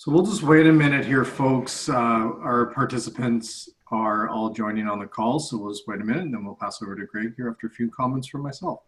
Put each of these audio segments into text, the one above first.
So we'll just wait a minute here, folks. Our participants are all joining on the call, so we'll just wait a minute and then we'll pass over to Greg here after a few comments from myself.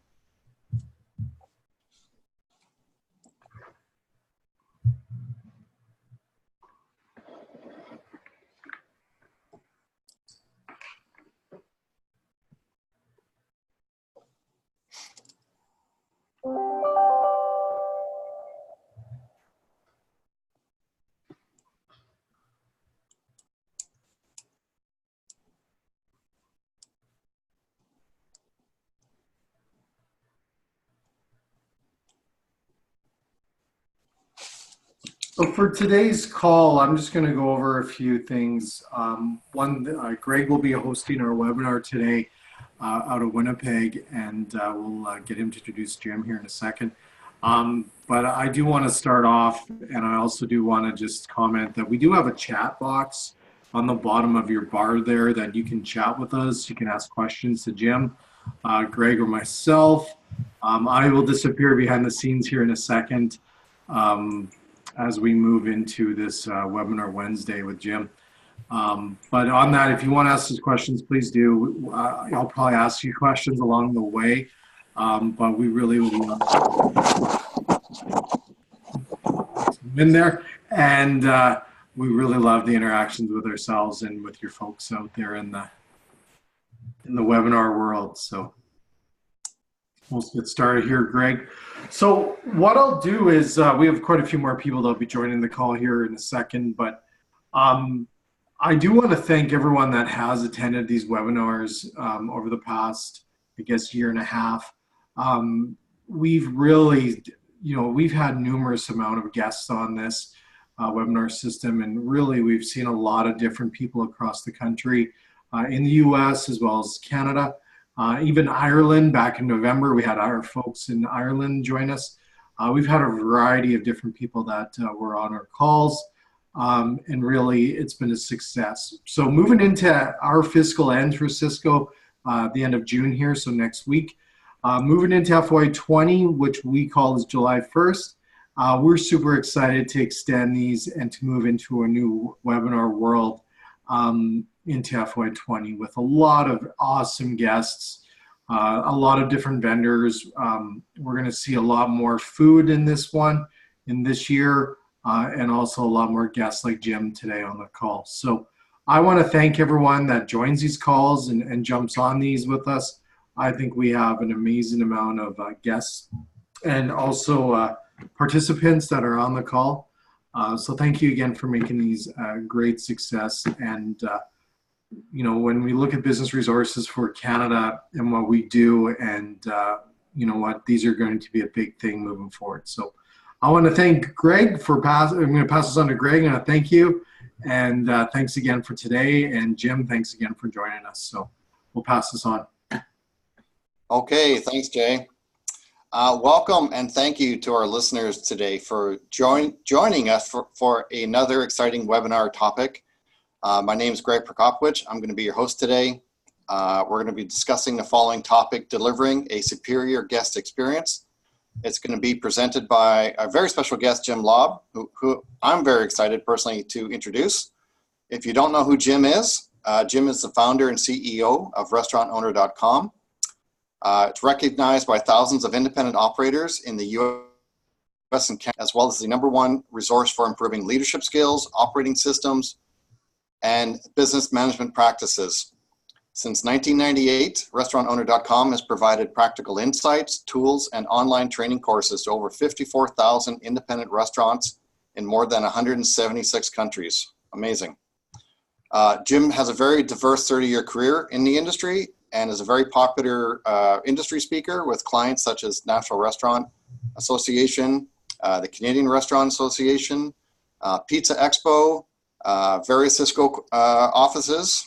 So for today's call, I'm just going to go over a few things. Greg will be hosting our webinar today out of Winnipeg, and we'll get him to introduce Jim here in a second. But I do want to start off, and I also do want to just comment that we do have a chat box on the bottom of your bar there that you can chat with us. You can ask questions to Jim, Greg, or myself. I will disappear behind the scenes here in a second. As we move into this webinar Wednesday with Jim. But on that, if you want to ask us questions, please do. I'll probably ask you questions along the way, but we really would love in there. And we really love the interactions with ourselves and with your folks out there in the webinar world. So we'll get started here, Greg. So what I'll do is we have quite a few more people that'll be joining the call here in a second, but I do want to thank everyone that has attended these webinars over the past, I guess, year and a half. We've really, we've had numerous amount of guests on this webinar system, and really we've seen a lot of different people across the country in the US as well as Canada. Even Ireland, back in November, we had our folks in Ireland join us. We've had a variety of different people that were on our calls, and really it's been a success. So moving into our fiscal end for Cisco, the end of June here, so next week, moving into FY20, which we call is July 1st, we're super excited to extend these and to move into a new webinar world into FY20 with a lot of awesome guests, a lot of different vendors. We're going to see a lot more food in this one in this year, and also a lot more guests like Jim today on the call. So I want to thank everyone that joins these calls and jumps on these with us. I think we have an amazing amount of guests and also participants that are on the call. So thank you again for making these a great success. And when we look at business resources for Canada and what we do, and these are going to be a big thing moving forward. So I want to thank Greg for I'm going to pass this on to Greg, and I thank you. And thanks again for today. And Jim, thanks again for joining us. So we'll pass this on. Okay, thanks, Jay. Welcome and thank you to our listeners today for joining us for another exciting webinar topic. My name is Greg Prokopowicz. I'm going to be your host today. We're going to be discussing the following topic: delivering a superior guest experience. It's going to be presented by a very special guest, Jim Laube, who I'm very excited personally to introduce. If you don't know who Jim is the founder and CEO of restaurantowner.com. It's recognized by thousands of independent operators in the US and Canada, as well as the #1 resource for improving leadership skills, operating systems, and business management practices. Since 1998, restaurantowner.com has provided practical insights, tools, and online training courses to over 54,000 independent restaurants in more than 176 countries. Amazing. Jim has a very diverse 30-year career in the industry and is a very popular industry speaker with clients such as National Restaurant Association, the Canadian Restaurant Association, Pizza Expo, various Cisco offices,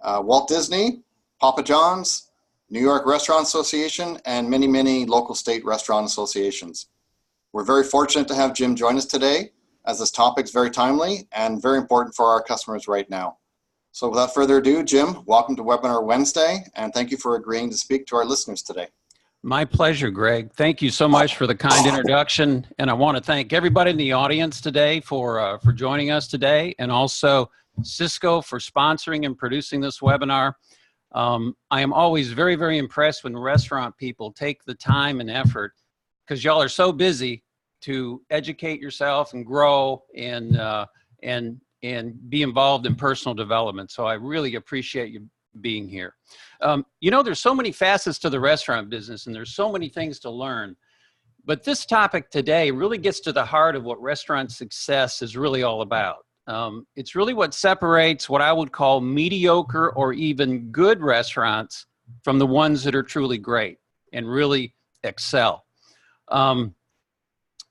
Walt Disney, Papa John's, New York Restaurant Association, and many, many local state restaurant associations. We're very fortunate to have Jim join us today, as this topic is very timely and very important for our customers right now. So without further ado, Jim, welcome to Webinar Wednesday, and thank you for agreeing to speak to our listeners today. My pleasure, Greg. Thank you so much for the kind introduction. And I want to thank everybody in the audience today for joining us today, and also Cisco for sponsoring and producing this webinar. I am always very, very impressed when restaurant people take the time and effort, because y'all are so busy, to educate yourself and grow and be involved in personal development. So I really appreciate you being here. You know, there's so many facets to the restaurant business, and there's so many things to learn. But this topic today really gets to the heart of what restaurant success is really all about. It's really what separates what I would call mediocre or even good restaurants from the ones that are truly great and really excel. And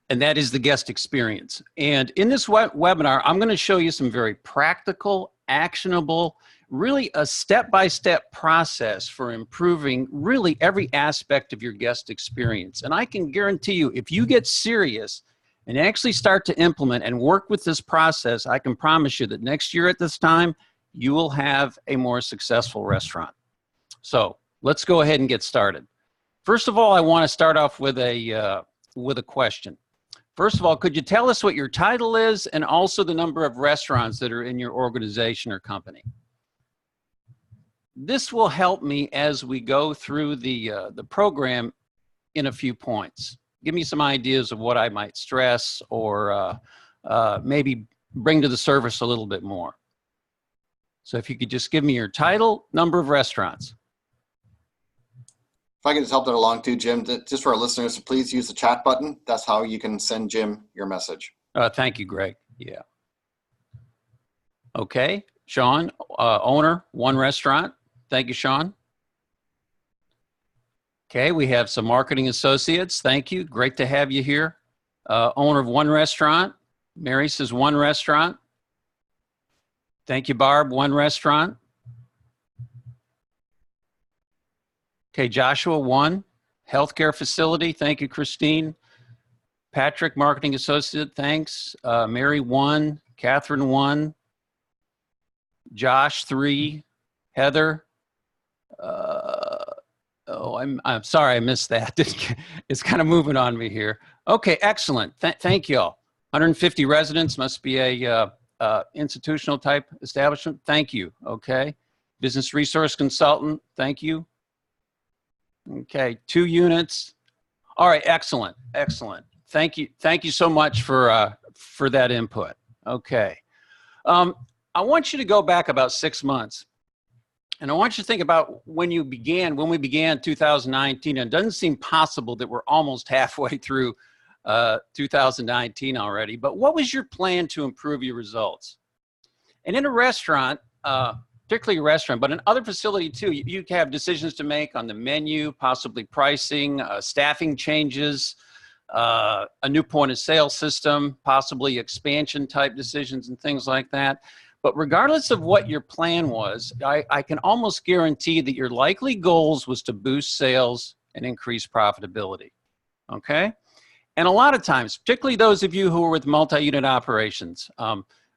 that is the guest experience. And in this webinar, I'm going to show you some very practical, actionable, really a step-by-step process for improving really every aspect of your guest experience. And I can guarantee you, if you get serious and actually start to implement and work with this process, I can promise you that next year at this time, you will have a more successful restaurant. So let's go ahead and get started. First of all, I want to start off with a question. First of all, could you tell us what your title is and also the number of restaurants that are in your organization or company? This will help me as we go through the program in a few points. Give me some ideas of what I might stress or maybe bring to the surface a little bit more. So if you could just give me your title, number of restaurants. If I could just help that along too, Jim, just for our listeners, please use the chat button. That's how you can send Jim your message. Thank you, Greg. Yeah. Okay. Sean, owner, one restaurant. Thank you, Sean. Okay, we have some marketing associates. Thank you. Great to have you here. Owner of one restaurant. Mary says one restaurant. Thank you, Barb. One restaurant. Okay, Joshua, one. Healthcare facility. Thank you, Christine. Patrick, marketing associate. Thanks. Mary, one. Catherine, one. Josh, three. Heather. I'm sorry, I missed that. It's kind of moving on me here. Okay, excellent. Thank you all. 150 residents, must be a institutional type establishment. Thank you. Okay. Business resource consultant. Thank you. Okay, 2 units. All right, excellent, excellent. Thank you so much for that input. Okay, I want you to go back about 6 months, and I want you to think about when we began 2019. And it doesn't seem possible that we're almost halfway through 2019 already. But what was your plan to improve your results? And in a restaurant, particularly a restaurant, but in other facility too, you have decisions to make on the menu, possibly pricing, staffing changes, a new point of sale system, possibly expansion type decisions and things like that. But regardless of what your plan was, I can almost guarantee that your likely goals was to boost sales and increase profitability, okay? And a lot of times, particularly those of you who are with multi-unit operations,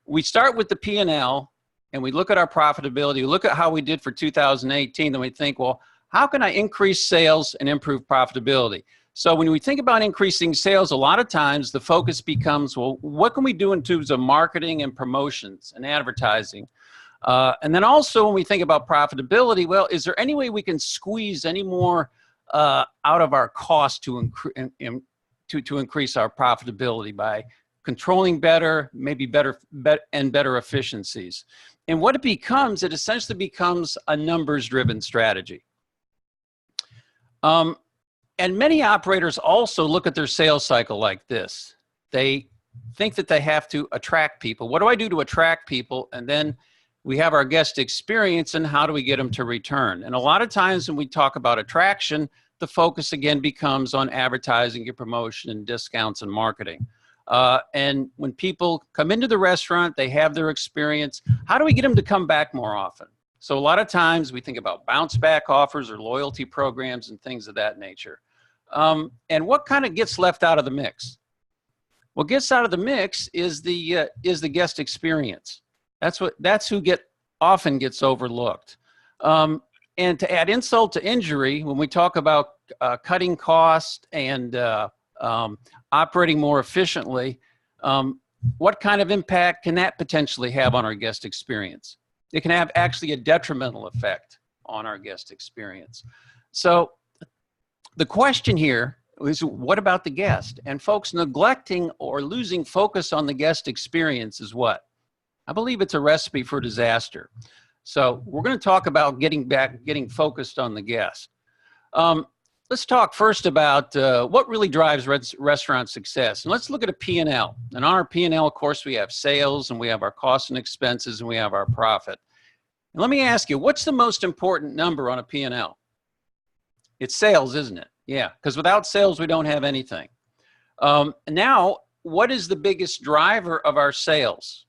we start with the P&L, and we look at our profitability, we look at how we did for 2018, then we think, well, how can I increase sales and improve profitability? So when we think about increasing sales, a lot of times the focus becomes, well, what can we do in terms of marketing and promotions and advertising? And then also when we think about profitability, well, is there any way we can squeeze any more out of our cost to increase our profitability by controlling better, maybe better efficiencies? And what it becomes, it essentially becomes a numbers-driven strategy. And many operators also look at their sales cycle like this. They think that they have to attract people. What do I do to attract people? And then we have our guest experience, and how do we get them to return? And a lot of times when we talk about attraction, the focus again becomes on advertising, your promotion, and discounts and marketing. And when people come into the restaurant, they have their experience. How do we get them to come back more often? So a lot of times we think about bounce back offers or loyalty programs and things of that nature. And what kind of gets left out of the mix? What gets out of the mix is the guest experience. That's who often gets overlooked. And to add insult to injury, when we talk about cutting costs and operating more efficiently, what kind of impact can that potentially have on our guest experience? It can have actually a detrimental effect on our guest experience. So the question here is, what about the guest? And folks, neglecting or losing focus on the guest experience is what? I believe it's a recipe for disaster. So we're going to talk about getting focused on the guest. Let's talk first about what really drives restaurant success. And let's look at a P&L. And on our P&L, of course, we have sales, and we have our costs and expenses, and we have our profit. And let me ask you, what's the most important number on a P&L? It's sales, isn't it? Yeah, because without sales, we don't have anything. Now, what is the biggest driver of our sales?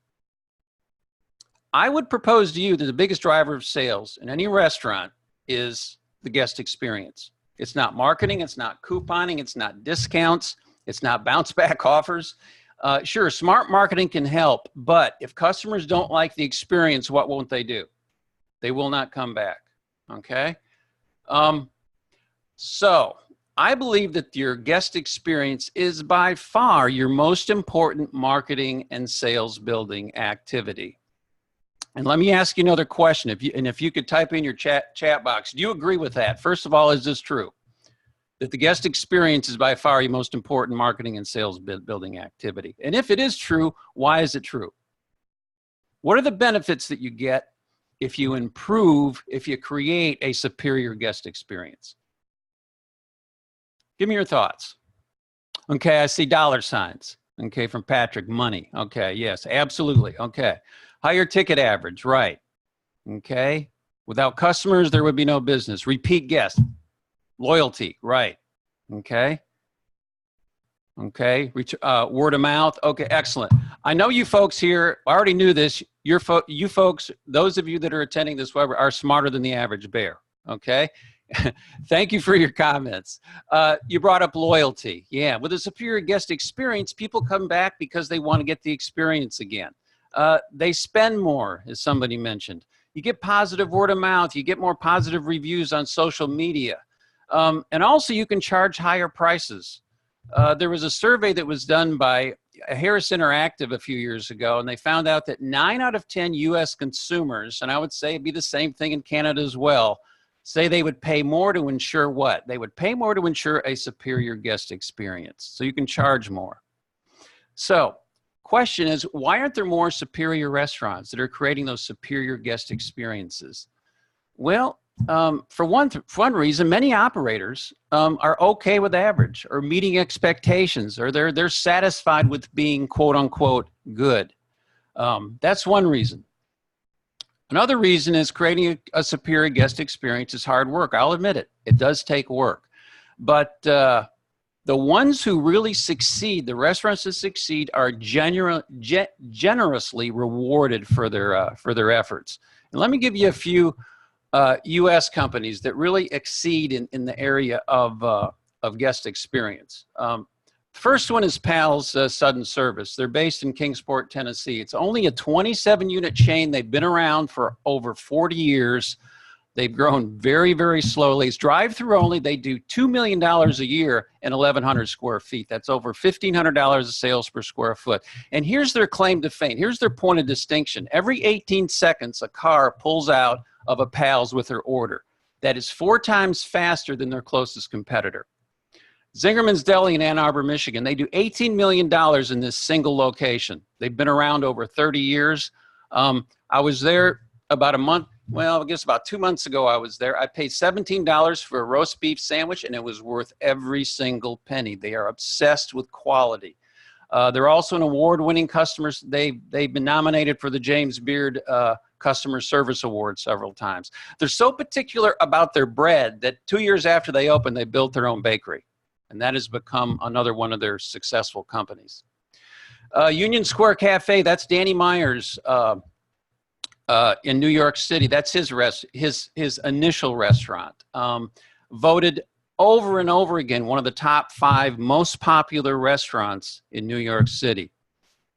I would propose to you that the biggest driver of sales in any restaurant is the guest experience. It's not marketing, it's not couponing, it's not discounts, it's not bounce back offers. Sure, smart marketing can help, but if customers don't like the experience, what won't they do? They will not come back, okay? So I believe that your guest experience is by far your most important marketing and sales building activity. And let me ask you another question. If you could type in your chat box, do you agree with that? First of all, is this true? That the guest experience is by far your most important marketing and sales building activity. And if it is true, why is it true? What are the benefits that you get if you create a superior guest experience? Give me your thoughts. Okay, I see dollar signs. Okay, from Patrick, money. Okay, yes, absolutely. Okay. Higher ticket average, right. Okay. Without customers, there would be no business. Repeat guests. Loyalty, right. Okay. Okay. Word of mouth. Okay, excellent. I know you folks here already knew this. You folks, those of you that are attending this webinar are smarter than the average bear. Okay. Thank you for your comments. You brought up loyalty. Yeah. With a superior guest experience, people come back because they want to get the experience again. They spend more, as somebody mentioned. You get positive word of mouth. You get more positive reviews on social media. And also you can charge higher prices. There was a survey that was done by Harris Interactive a few years ago, and they found out that 9 out of 10 U.S. consumers, and I would say it'd be the same thing in Canada as well, say they would pay more to ensure what? They would pay more to ensure a superior guest experience. So you can charge more. So, question is, why aren't there more superior restaurants that are creating those superior guest experiences? Well, for one reason, many operators are okay with average or meeting expectations, or they're satisfied with being quote unquote good. That's one reason. Another reason is creating a superior guest experience is hard work. I'll admit it. It does take work. But the ones who really succeed, the restaurants that succeed, are generously rewarded for their efforts. And let me give you a few U.S. companies that really exceed in the area of guest experience. First one is Pal's Sudden Service. They're based in Kingsport, Tennessee. It's only a 27-unit chain. They've been around for over 40 years. They've grown very, very slowly. It's drive-through only. They do $2 million a year in 1,100 square feet. That's over $1,500 of sales per square foot. And here's their claim to fame. Here's their point of distinction. Every 18 seconds, a car pulls out of a Pal's with their order. That is 4 times faster than their closest competitor. Zingerman's Deli in Ann Arbor, Michigan. They do $18 million in this single location. They've been around over 30 years. I was there about a month. Well, I guess about 2 months ago I was there. I paid $17 for a roast beef sandwich, and it was worth every single penny. They are obsessed with quality. They're also an award-winning customers. They've been nominated for the James Beard Customer Service Award several times. They're so particular about their bread that 2 years after they opened, they built their own bakery. And that has become another one of their successful companies. Union Square Cafe, that's Danny Meyer's in New York City. That's his initial restaurant. Voted over and over again one of the top 5 most popular restaurants in New York City.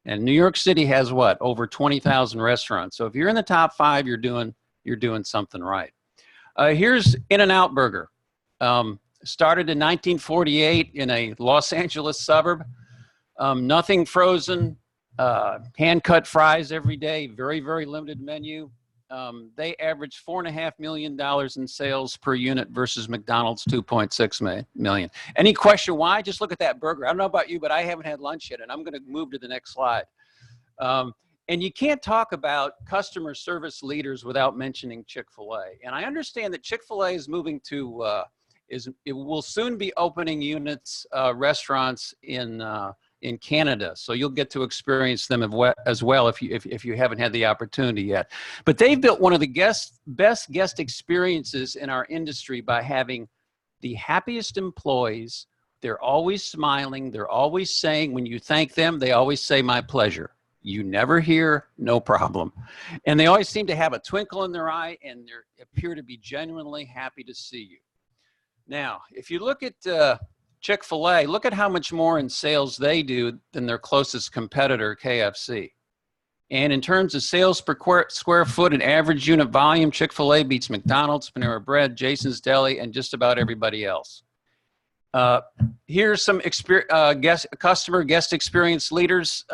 And New York City has what? Over 20,000 restaurants. So if you're in the top 5, you're doing something right. Here's In-N-Out Burger. Started in 1948 in a Los Angeles suburb. Nothing frozen, hand-cut fries every day, very, very limited menu. They average $4.5 million in sales per unit versus McDonald's 2.6 million. Any question why? Just look at that burger. I don't know about you, but I haven't had lunch yet, and I'm going to move to the next slide. And you can't talk about customer service leaders without mentioning Chick-fil-A. And I understand that Chick-fil-A is moving to, it will soon be opening units, restaurants in Canada. So you'll get to experience them as well if you haven't had the opportunity yet. But they've built one of the best guest experiences in our industry by having the happiest employees. They're always smiling. They're always saying, when you thank them, they always say, "My pleasure." You never hear, "No problem." And they always seem to have a twinkle in their eye, and they appear to be genuinely happy to see you. Now, if you look at Chick-fil-A, look at how much more in sales they do than their closest competitor, KFC. And in terms of sales per square foot and average unit volume, Chick-fil-A beats McDonald's, Panera Bread, Jason's Deli, and just about everybody else. Here's some customer guest experience leaders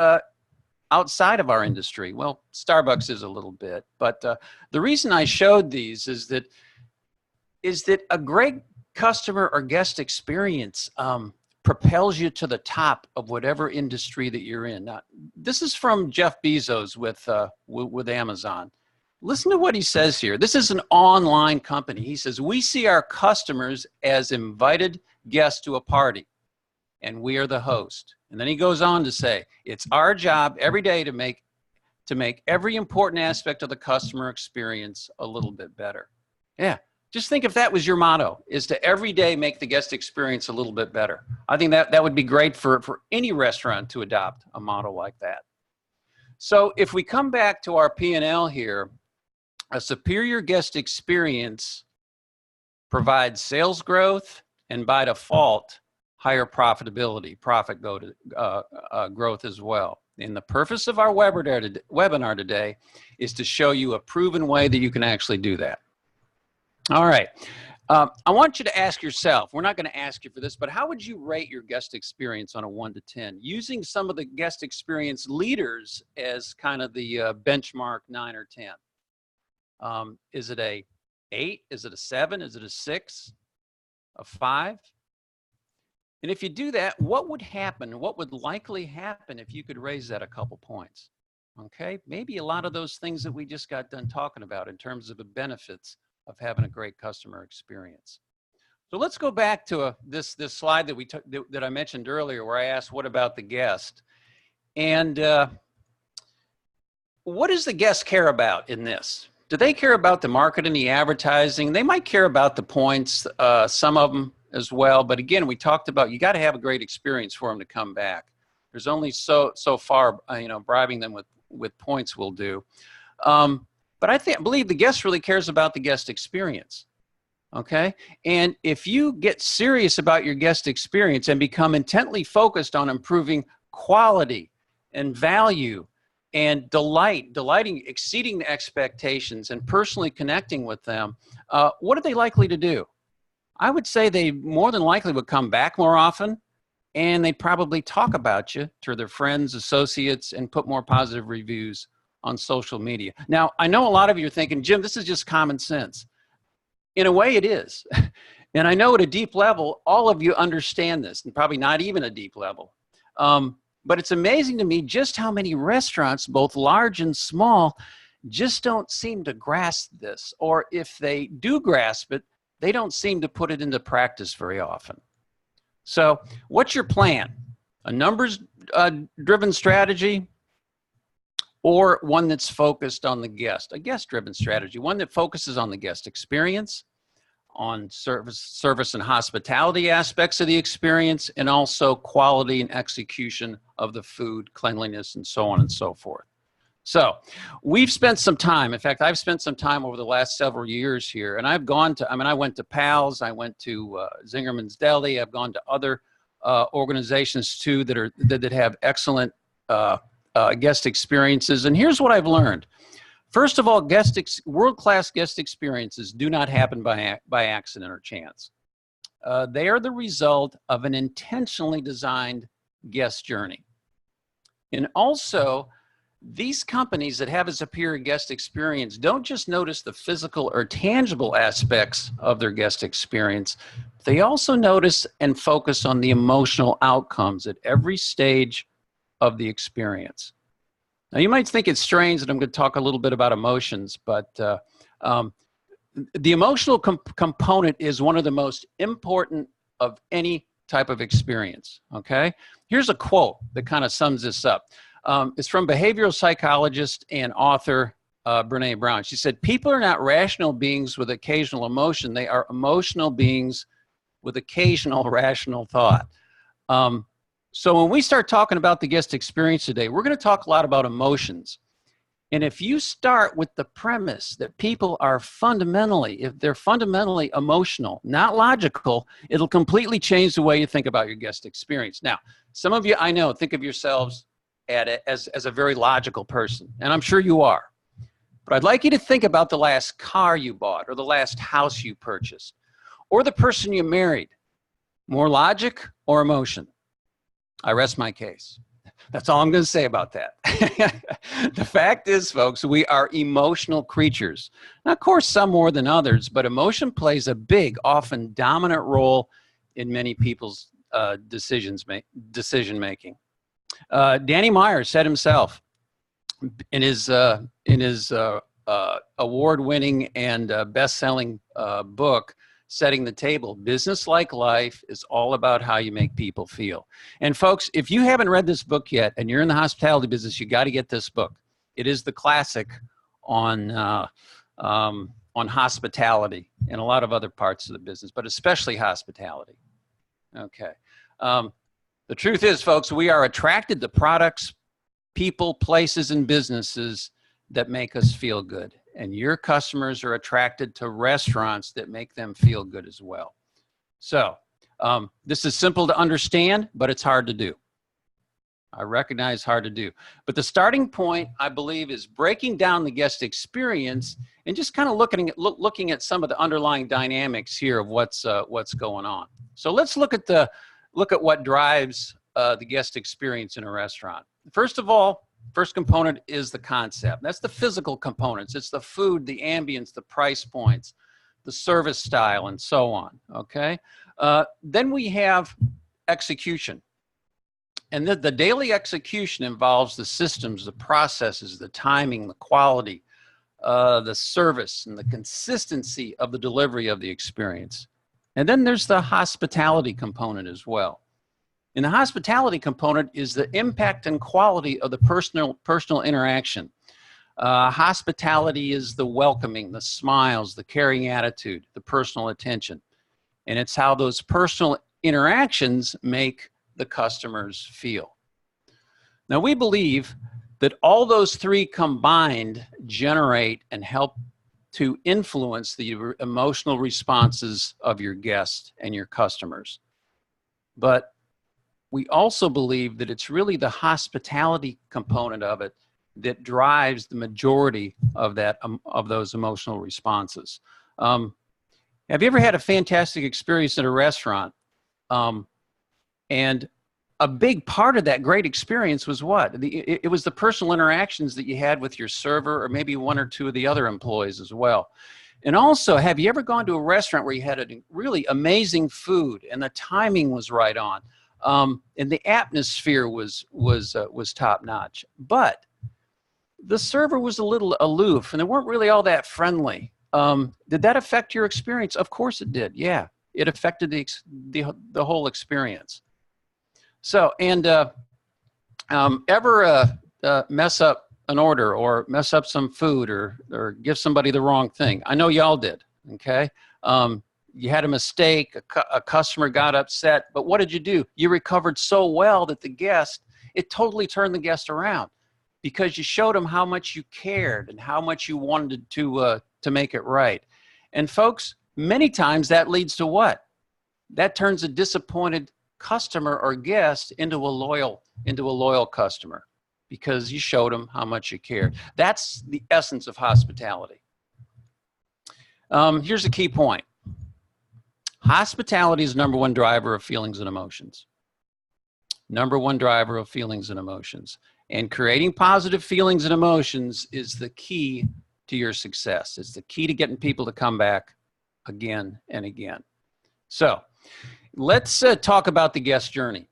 outside of our industry. Well, Starbucks is a little bit, but the reason I showed these is that a great customer or guest experience propels you to the top of whatever industry that you're in. Now, this is from Jeff Bezos with Amazon. Listen to what he says here. This is an online company. He says, "We see our customers as invited guests to a party, and we are the host." And then he goes on to say, "It's our job every day to make every important aspect of the customer experience a little bit better." Yeah. Just think if that was your motto, is to every day make the guest experience a little bit better. I think that would be great for any restaurant to adopt a motto like that. So if we come back to our P&L here, a superior guest experience provides sales growth and by default, higher profitability, growth as well. And the purpose of our webinar today is to show you a proven way that you can actually do that. All right. I want you to ask yourself, we're not going to ask you for this, but how would you rate your guest experience on a 1 to 10? Using some of the guest experience leaders as kind of the benchmark 9 or 10. Is it a 8? Is it a 7? Is it a 6? A 5? And if you do that, what would happen? What would likely happen if you could raise that a couple points? Okay, maybe a lot of those things that we just got done talking about in terms of the benefits of having a great customer experience. So let's go back to this slide that I mentioned earlier, where I asked, "What about the guest?" And what does the guest care about in this? Do they care about the marketing, the advertising? They might care about the points, some of them as well. But again, we talked about you got to have a great experience for them to come back. There's only so far, bribing them with points will do. But I believe the guest really cares about the guest experience, okay? And if you get serious about your guest experience and become intently focused on improving quality and value and exceeding the expectations and personally connecting with them, what are they likely to do? I would say they more than likely would come back more often, and they'd probably talk about you to their friends, associates, and put more positive reviews on social media. Now, I know a lot of you are thinking, "Jim, this is just common sense." In a way, it is. And I know at a deep level, all of you understand this, and probably not even a deep level. But it's amazing to me just how many restaurants, both large and small, just don't seem to grasp this. Or if they do grasp it, they don't seem to put it into practice very often. So what's your plan? A numbers-driven strategy? Or one that's focused on the guest, a guest-driven strategy, one that focuses on the guest experience, on service and hospitality aspects of the experience, and also quality and execution of the food, cleanliness, and so on and so forth. So we've spent some time, in fact, I've spent some time over the last several years here, and I've gone to, I went to PALS, I went to Zingerman's Deli, I've gone to other organizations too that have excellent guest experiences. And here's what I've learned. First of all, world-class guest experiences do not happen by accident or chance. They are the result of an intentionally designed guest journey. And also, these companies that have a superior guest experience don't just notice the physical or tangible aspects of their guest experience, they also notice and focus on the emotional outcomes at every stage of the experience. Now, you might think it's strange that I'm going to talk a little bit about emotions, but the emotional component is one of the most important of any type of experience, okay? Here's a quote that kind of sums this up. It's from behavioral psychologist and author Brené Brown. She said, people are not rational beings with occasional emotion. They are emotional beings with occasional rational thought. So when we start talking about the guest experience today, we're going to talk a lot about emotions. And if you start with the premise that people are if they're fundamentally emotional, not logical, it'll completely change the way you think about your guest experience. Now, some of you I know think of yourselves as a very logical person, and I'm sure you are. But I'd like you to think about the last car you bought or the last house you purchased or the person you married. More logic or emotion? I rest my case. That's all I'm going to say about that. The fact is, folks, we are emotional creatures. Now, of course, some more than others, but emotion plays a big, often dominant role in many people's decision-making. Danny Meyer said himself in his award-winning and best-selling book, Setting the Table, business like life is all about how you make people feel. And folks, if you haven't read this book yet and you're in the hospitality business, you got to get this book. It is the classic on hospitality and a lot of other parts of the business, but especially hospitality. Okay. The truth is, folks, we are attracted to products, people, places, and businesses that make us feel good. And your customers are attracted to restaurants that make them feel good as well. So this is simple to understand, but it's hard to do. I recognize hard to do. But the starting point, I believe, is breaking down the guest experience and just kind of looking at some of the underlying dynamics here of what's going on. So let's look at what drives the guest experience in a restaurant. First of all, first component is the concept. That's the physical components. It's the food, the ambience, the price points, the service style, and so on, okay? Then we have execution. And the daily execution involves the systems, the processes, the timing, the quality, the service, and the consistency of the delivery of the experience. And then there's the hospitality component as well. And the hospitality component is the impact and quality of the personal interaction. Hospitality is the welcoming, the smiles, the caring attitude, the personal attention. And it's how those personal interactions make the customers feel. Now, we believe that all those three combined generate and help to influence the emotional responses of your guests and your customers. But we also believe that it's really the hospitality component of it that drives the majority of those emotional responses. Have you ever had a fantastic experience at a restaurant? And a big part of that great experience was what? It was the personal interactions that you had with your server or maybe one or two of the other employees as well. And also, have you ever gone to a restaurant where you had a really amazing food and the timing was right on? And the atmosphere was top notch, but the server was a little aloof and they weren't really all that friendly. Did that affect your experience? Of course it did. Yeah, it affected the whole experience. So, and ever mess up an order or mess up some food or give somebody the wrong thing? I know y'all did. Okay. You had a mistake, a customer got upset, but what did you do? You recovered so well that it totally turned the guest around because you showed them how much you cared and how much you wanted to make it right. And folks, many times that leads to what? That turns a disappointed customer or guest into a loyal customer because you showed them how much you cared. That's the essence of hospitality. Here's the key point. Hospitality is number one driver of feelings and emotions. Number one driver of feelings and emotions. And creating positive feelings and emotions is the key to your success. It's the key to getting people to come back again and again. So let's talk about the guest journey.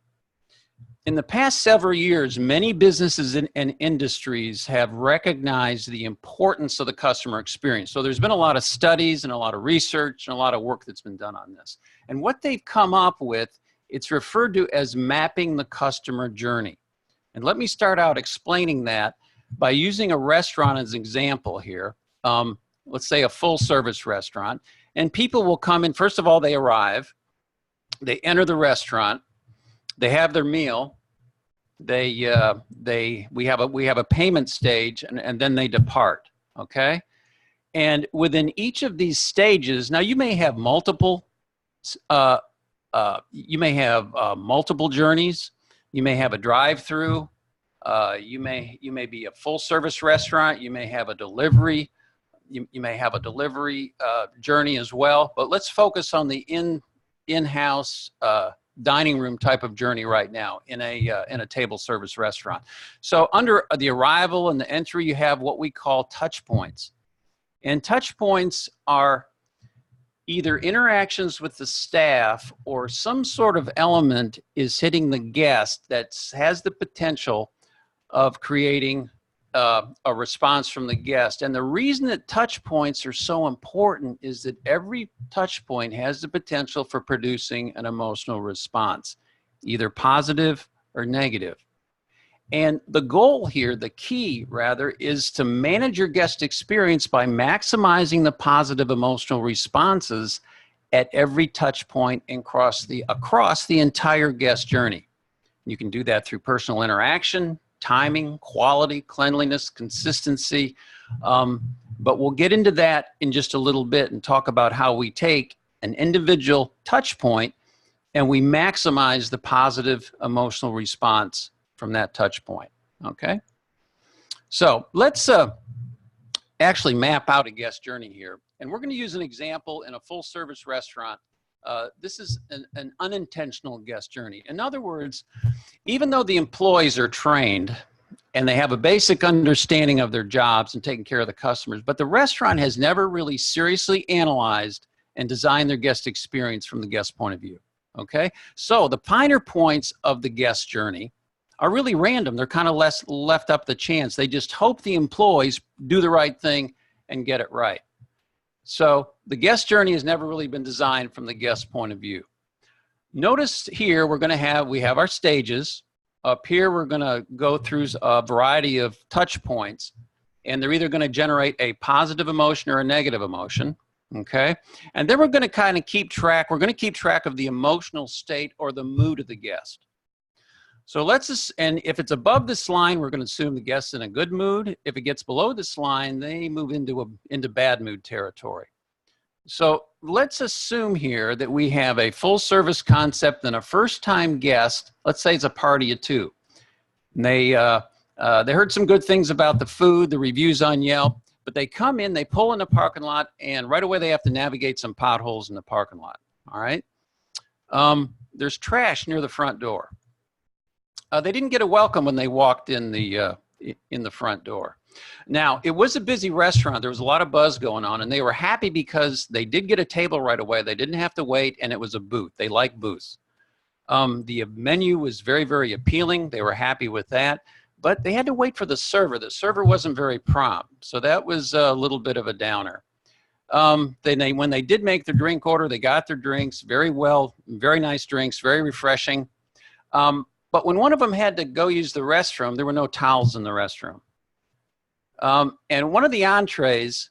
In the past several years, many businesses and industries have recognized the importance of the customer experience. So there's been a lot of studies and a lot of research and a lot of work that's been done on this. And what they've come up with, it's referred to as mapping the customer journey. And let me start out explaining that by using a restaurant as an example here. Let's say a full service restaurant. And people will come in, first of all, they arrive, they enter the restaurant, they have their meal, we have a payment stage, and then they depart, okay? And within each of these stages, now you may have multiple journeys. You may have a drive-through. You may be a full-service restaurant. You may have a delivery. You may have a delivery journey as well. But let's focus on the in-house dining room type of journey right now in a table service restaurant. So under the arrival and the entry, you have what we call touch points. And touch points are either interactions with the staff or some sort of element is hitting the guest that has the potential of creating a response from the guest. And the reason that touch points are so important is that every touch point has the potential for producing an emotional response, either positive or negative. And the goal here, the key rather, is to manage your guest experience by maximizing the positive emotional responses at every touch point and across the entire guest journey. You can do that through personal interaction, timing, quality, cleanliness, consistency. But we'll get into that in just a little bit and talk about how we take an individual touch point and we maximize the positive emotional response from that touch point, okay? So let's actually map out a guest journey here. And we're going to use an example in a full service restaurant. This is an unintentional guest journey. In other words, even though the employees are trained and they have a basic understanding of their jobs and taking care of the customers, but the restaurant has never really seriously analyzed and designed their guest experience from the guest point of view, okay? So the finer points of the guest journey are really random. They're kind of left up to chance. They just hope the employees do the right thing and get it right. So the guest journey has never really been designed from the guest point of view. Notice here we have our stages. Up here we're going to go through a variety of touch points, and they're either going to generate a positive emotion or a negative emotion, okay? And then we're going to kind of keep track. We're going to keep track of the emotional state or the mood of the guest. So and if it's above this line, we're going to assume the guest's in a good mood. If it gets below this line, they move into bad mood territory. So let's assume here that we have a full service concept and a first time guest. Let's say it's a party of two. And they heard some good things about the food, the reviews on Yelp, but they come in, they pull in the parking lot, and right away they have to navigate some potholes in the parking lot. All right. There's trash near the front door. They didn't get a welcome when they walked in the front door. Now, it was a busy restaurant. There was a lot of buzz going on, and they were happy because they did get a table right away. They didn't have to wait, and it was a booth. They like booths. The menu was very, very appealing. They were happy with that, but they had to wait for the server. The server wasn't very prompt, so that was a little bit of a downer. When they did make their drink order, they got their drinks very well, very nice drinks, very refreshing. But when one of them had to go use the restroom, there were no towels in the restroom. And one of the entrees,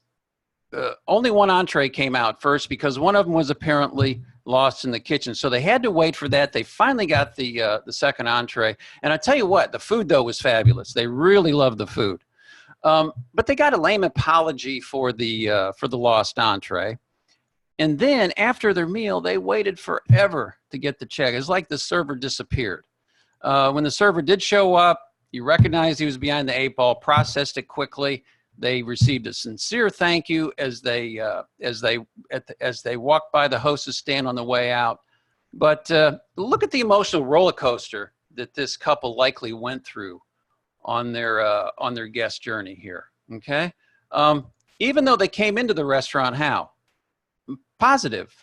only one entree came out first because one of them was apparently lost in the kitchen. So they had to wait for that. They finally got the second entree. And I tell you what, the food, though, was fabulous. They really loved the food. But they got a lame apology for the lost entree. And then after their meal, they waited forever to get the check. It's like the server disappeared. When the server did show up, He recognized he was behind the 8 ball, processed it quickly. They received a sincere thank you as they walked by the hostess stand on the way out. But look at the emotional roller coaster that this couple likely went through on their guest journey here. Okay, even though they came into the restaurant, how positive,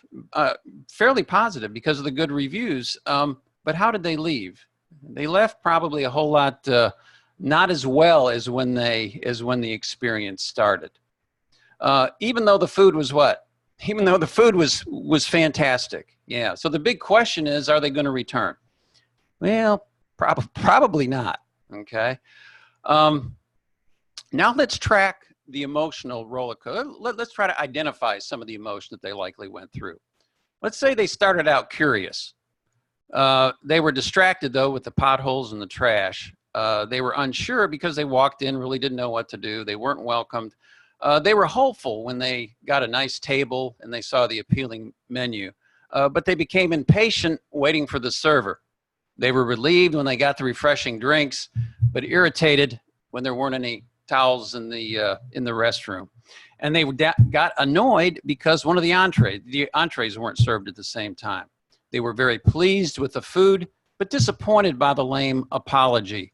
fairly positive because of the good reviews. But how did they leave? They left probably a whole lot not as well as when the experience started. Even though the food was what? Even though the food was fantastic. Yeah. So the big question is, are they going to return? Well, probably not. Okay. Now let's track the emotional roller coaster. Let's try to identify some of the emotion that they likely went through. Let's say they started out curious. They were distracted, though, with the potholes and the trash. They were unsure because they walked in, really didn't know what to do. They weren't welcomed. They were hopeful when they got a nice table and they saw the appealing menu. But they became impatient waiting for the server. They were relieved when they got the refreshing drinks, but irritated when there weren't any towels in the restroom. And they got annoyed because one of the entrees weren't served at the same time. They were very pleased with the food, but disappointed by the lame apology.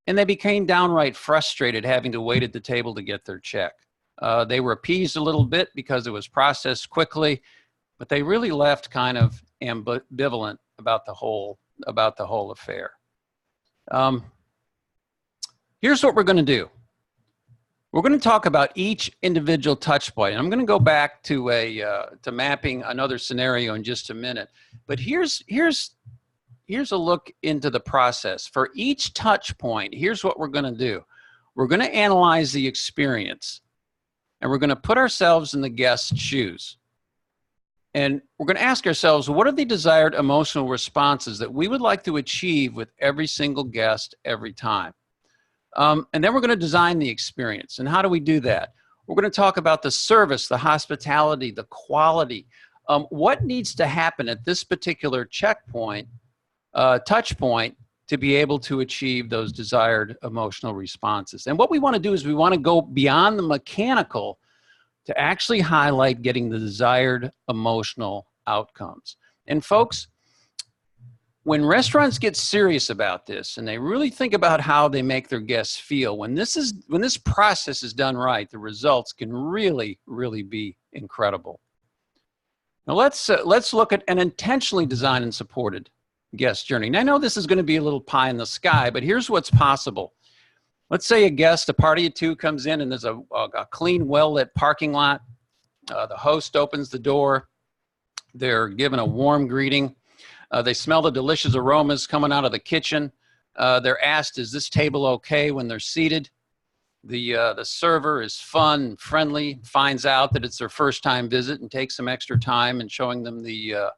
And they became downright frustrated having to wait at the table to get their check. They were appeased a little bit because it was processed quickly, but they really left kind of ambivalent about the whole affair. Here's what we're going to do. We're going to talk about each individual touch point. I'm going to go back to mapping another scenario in just a minute. But here's a look into the process. For each touch point, here's what we're going to do. We're going to analyze the experience, and we're going to put ourselves in the guest's shoes. And we're going to ask ourselves, what are the desired emotional responses that we would like to achieve with every single guest every time? And then we're going to design the experience. And how do we do that? We're going to talk about the service, the hospitality, the quality. What needs to happen at this particular checkpoint, touch point, to be able to achieve those desired emotional responses. And what we want to do is we want to go beyond the mechanical to actually highlight getting the desired emotional outcomes. And folks, when restaurants get serious about this and they really think about how they make their guests feel, when this process is done right, the results can really, really be incredible. Now let's look at an intentionally designed and supported guest journey. Now I know this is going to be a little pie in the sky, but here's what's possible. Let's say a party of two comes in and there's a clean, well-lit parking lot. The host opens the door. They're given a warm greeting. They smell the delicious aromas coming out of the kitchen. They're asked, is this table okay when they're seated? The server is fun, friendly, finds out that it's their first time visit and takes some extra time in showing them the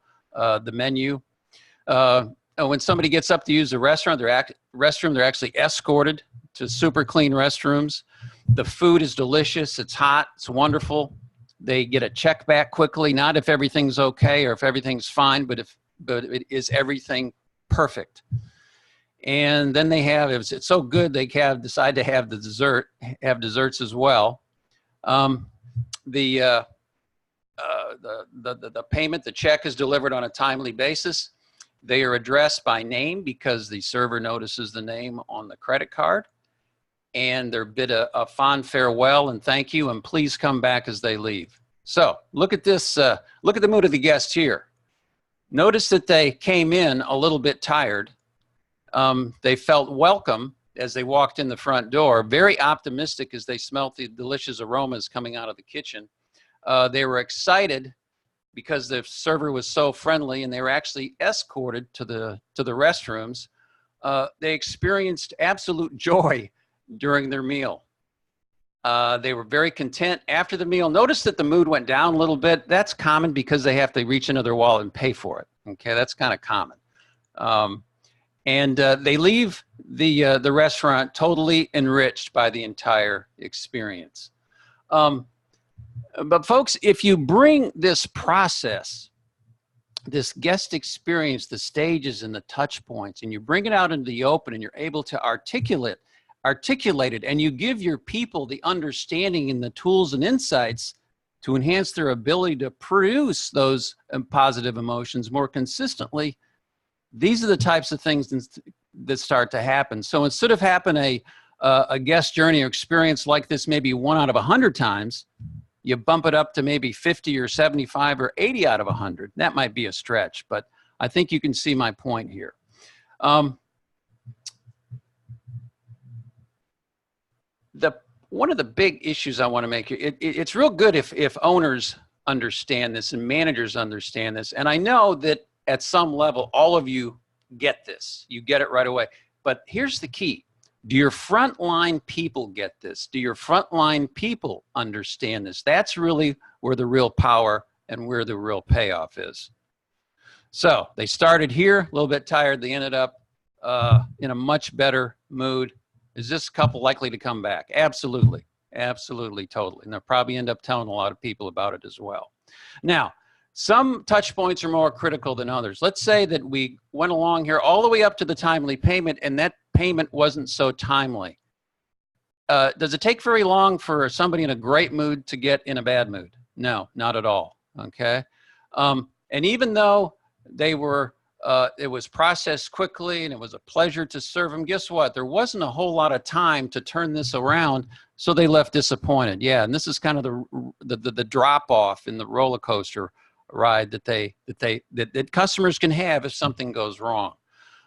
menu. When somebody gets up to use the restroom, they're actually escorted to super clean restrooms. The food is delicious. It's hot. It's wonderful. They get a check back quickly, not if everything's okay or if everything's fine, but is everything perfect. And then it's so good they decide to have desserts as well. The payment, the check is delivered on a timely basis. They are addressed by name because the server notices the name on the credit card. And they're bid a fond farewell and thank you, and please come back as they leave. So look at this, look at the mood of the guests here. Notice that they came in a little bit tired. They felt welcome as they walked in the front door, very optimistic as they smelt the delicious aromas coming out of the kitchen. They were excited because the server was so friendly, and they were actually escorted to the restrooms. They experienced absolute joy during their meal. They were very content after the meal. Notice that the mood went down a little bit. That's common because they have to reach into their wallet and pay for it. Okay, that's kind of common. And they leave the restaurant totally enriched by the entire experience. But folks, if you bring this process this guest experience, the stages and the touch points, and you bring it out into the open and you're able to articulate it, and you give your people the understanding and the tools and insights to enhance their ability to produce those positive emotions more consistently, these are the types of things that start to happen. So instead of having a guest journey or experience like this maybe 1 out of 100 times, you bump it up to maybe 50 or 75 or 80 out of 100. That might be a stretch, but I think you can see my point here. One of the big issues I want to make here, it's real good if owners understand this and managers understand this. And I know that at some level, all of you get this. You get it right away. But here's the key. Do your frontline people get this? Do your frontline people understand this? That's really where the real power and where the real payoff is. So they started here, a little bit tired. They ended up in a much better mood. Is this couple likely to come back? Absolutely. Absolutely, totally. And they'll probably end up telling a lot of people about it as well. Now, some touch points are more critical than others. Let's say that we went along here all the way up to the timely payment, and that payment wasn't so timely. Does it take very long for somebody in a great mood to get in a bad mood? No, not at all, okay? And even though they were, it was processed quickly and it was a pleasure to serve them, guess what? There wasn't a whole lot of time to turn this around, so they left disappointed. Yeah, and this is kind of the drop-off in the roller coaster ride that customers can have if something goes wrong.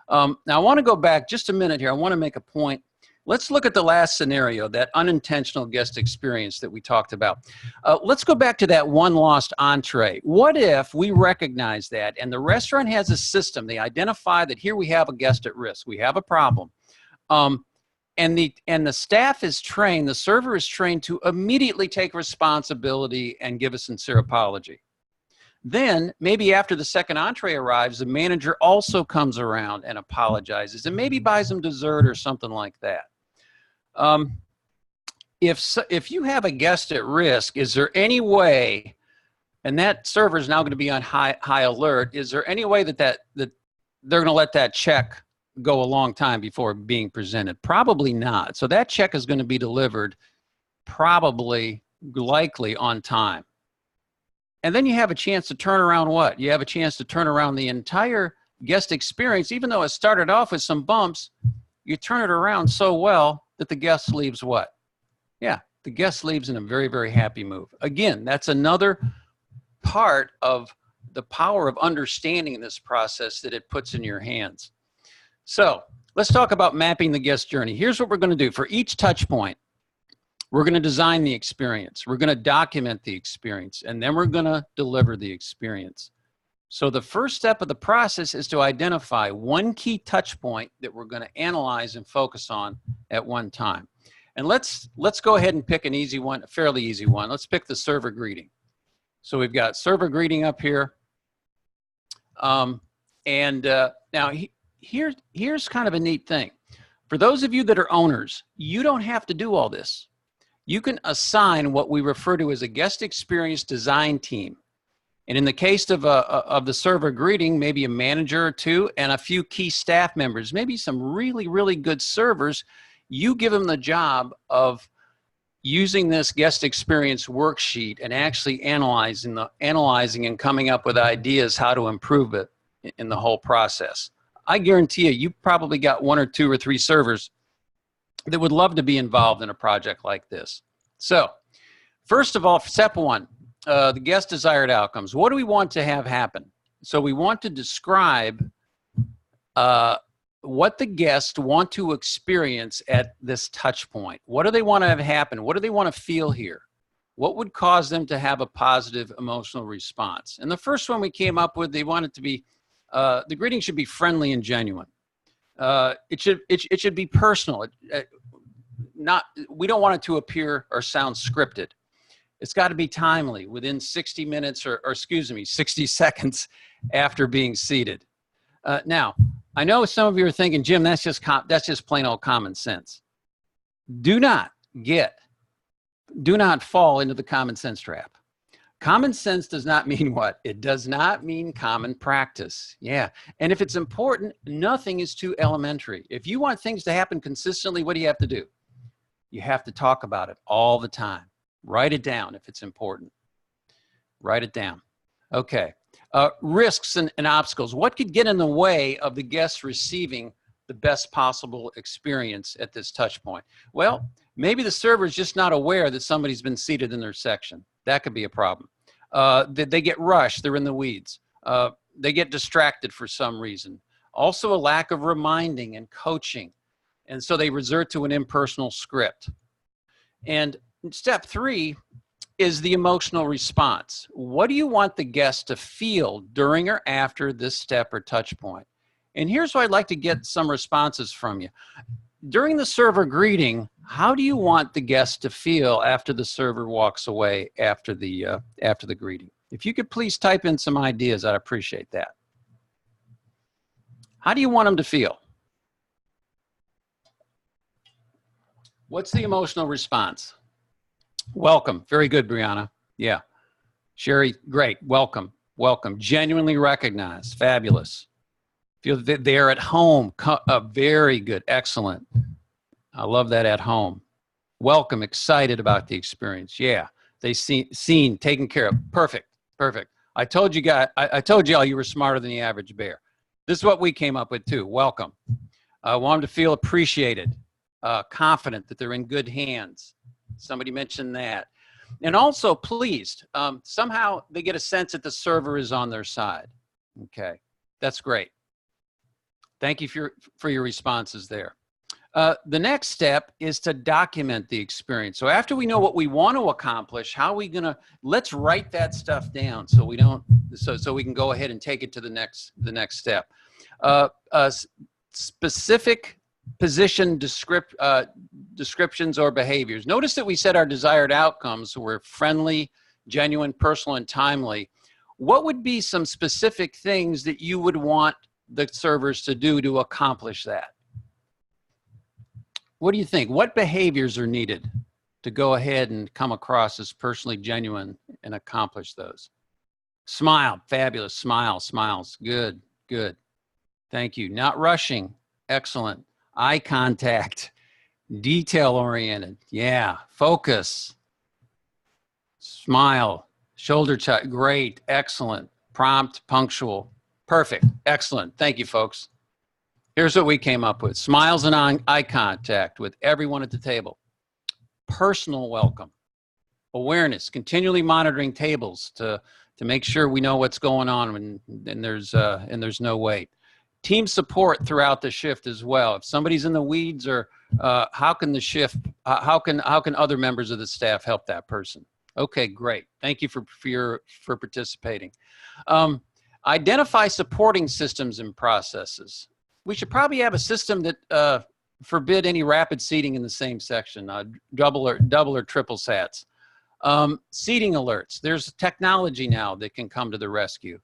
Now I want to go back just a minute here. I want to make a point. Let's look at the last scenario, that unintentional guest experience that we talked about. Let's go back to that one lost entree. What if we recognize that and the restaurant has a system? They identify that here we have a guest at risk. We have a problem. And the staff is trained, the server is trained to immediately take responsibility and give a sincere apology. Then, maybe after the second entree arrives, the manager also comes around and apologizes and maybe buys them dessert or something like that. If you have a guest at risk, is there any way, and that server is now going to be on high alert, is there any way that they're going to let that check go a long time before being presented? Probably not. So that check is going to be delivered likely on time. And then you have a chance to turn around what? You have a chance to turn around the entire guest experience. Even though it started off with some bumps, you turn it around so well that the guest leaves what? Yeah, the guest leaves in a very, very happy mood. Again, that's another part of the power of understanding this process that it puts in your hands. So let's talk about mapping the guest journey. Here's what we're going to do. For each touch point, we're going to design the experience. We're going to document the experience, and then we're going to deliver the experience. So the first step of the process is to identify one key touch point that we're going to analyze and focus on at one time. And let's go ahead and pick an easy one, a fairly easy one. Let's pick the server greeting. So we've got server greeting up here. Now here's kind of a neat thing. For those of you that are owners, you don't have to do all this. You can assign what we refer to as a guest experience design team. And in the case of the server greeting, maybe a manager or two and a few key staff members, maybe some really, really good servers, you give them the job of using this guest experience worksheet and actually analyzing and coming up with ideas how to improve it in the whole process. I guarantee you probably got 1 or 2 or 3 servers that would love to be involved in a project like this. So, first of all, step 1, the guest desired outcomes. What do we want to have happen? So we want to describe what the guests want to experience at this touch point. What do they want to have happen? What do they want to feel here? What would cause them to have a positive emotional response? And the first one we came up with, they want it to be, the greeting should be friendly and genuine. It should be personal. We don't want it to appear or sound scripted. It's got to be timely, within 60 minutes or excuse me, 60 seconds after being seated. Now, I know some of you are thinking, Jim, that's just plain old common sense. Do not fall into the common sense trap. Common sense does not mean what? It does not mean common practice. Yeah. And if it's important, nothing is too elementary. If you want things to happen consistently, what do you have to do? You have to talk about it all the time. Write it down if it's important. Write it down. Okay. Risks and obstacles. What could get in the way of the guests receiving the best possible experience at this touch point? Well, maybe the server is just not aware that somebody's been seated in their section. That could be a problem. They get rushed. They're in the weeds. They get distracted for some reason. Also a lack of reminding and coaching. And so they resort to an impersonal script. And step 3 is the emotional response. What do you want the guest to feel during or after this step or touch point? And here's where I'd like to get some responses from you. During the server greeting, how do you want the guest to feel after the server walks away after the greeting? If you could please type in some ideas, I'd appreciate that. How do you want them to feel? What's the emotional response? Welcome. Very good, Brianna. Yeah. Sherry, great. Welcome. Welcome. Genuinely recognized. Fabulous. Feel that they're at home. Very good. Excellent. I love that, at home. Welcome. Excited about the experience. Yeah. They seen, taken care of. Perfect. Perfect. I told you guys, I told y'all you were smarter than the average bear. This is what we came up with too. Welcome. I want them to feel appreciated, confident that they're in good hands. Somebody mentioned that. And also pleased. Somehow they get a sense that the server is on their side. Okay. That's great. Thank you for your responses there. The next step is to document the experience. So after we know what we want to accomplish, how are we gonna, let's write that stuff down so we don't, so we can go ahead and take it to the next step. Specific position descriptions or behaviors. Notice that we said our desired outcomes were friendly, genuine, personal, and timely. What would be some specific things that you would want the servers to do to accomplish that? What do you think? What behaviors are needed to go ahead and come across as personally genuine and accomplish those? Smile. Fabulous. Smile. Smiles. Good. Good. Thank you. Not rushing. Excellent. Eye contact. Detail-oriented. Yeah. Focus. Smile. Shoulder touch. Great. Excellent. Prompt. Punctual. Perfect. Excellent. Thank you, folks. Here's what we came up with. Smiles and eye contact with everyone at the table. Personal welcome. Awareness. Continually monitoring tables to make sure we know what's going on and there's no wait. Team support throughout the shift as well. If somebody's in the weeds, or how can other members of the staff help that person? Okay, great. Thank you for participating. Identify supporting systems and processes. We should probably have a system that forbid any rapid seating in the same section, double or triple sats. Seating alerts. There's technology now that can come to the rescue.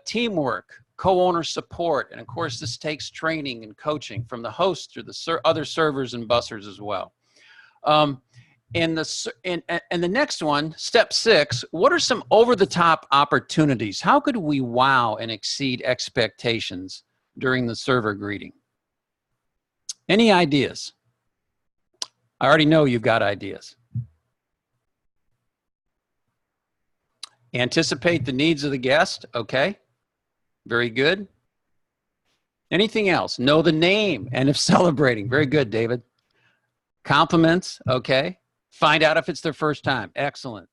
Teamwork, co-owner support, and of course this takes training and coaching from the host to the other servers and bussers as well. And the next one, step 6, what are some over-the-top opportunities? How could we wow and exceed expectations during the server greeting? Any ideas? I already know you've got ideas. Anticipate the needs of the guest. Okay. Very good. Anything else? Know the name and if celebrating. Very good, David. Compliments. Okay. Find out if it's their first time. Excellent.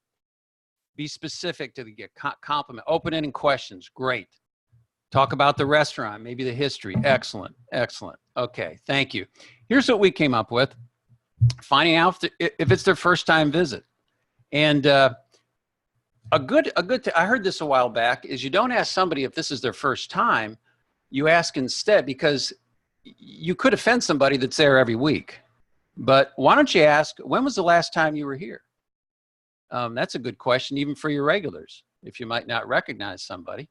Be specific to the compliment. Open-ended questions. Great. Talk about the restaurant, maybe the history. Excellent. Excellent. Okay. Thank you. Here's what we came up with. Finding out if it's their first time visit. And I heard this a while back, is you don't ask somebody if this is their first time. You ask instead, because you could offend somebody that's there every week. But why don't you ask, when was the last time you were here? That's a good question, even for your regulars, if you might not recognize somebody.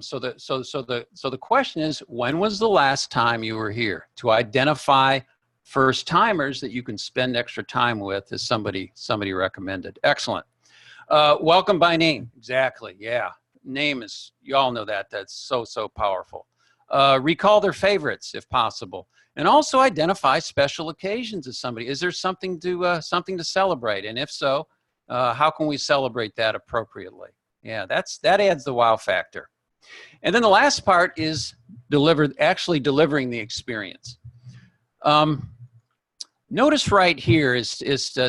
So the question is, when was the last time you were here? To identify first timers that you can spend extra time with, as somebody recommended. Excellent. Welcome by name. Exactly. Yeah. Name is, you all know that. That's so, so powerful. Recall their favorites if possible. And also identify special occasions of somebody. Is there something to celebrate? And if so, how can we celebrate that appropriately? Yeah, that adds the wow factor. And then the last part is actually delivering the experience. Notice right here is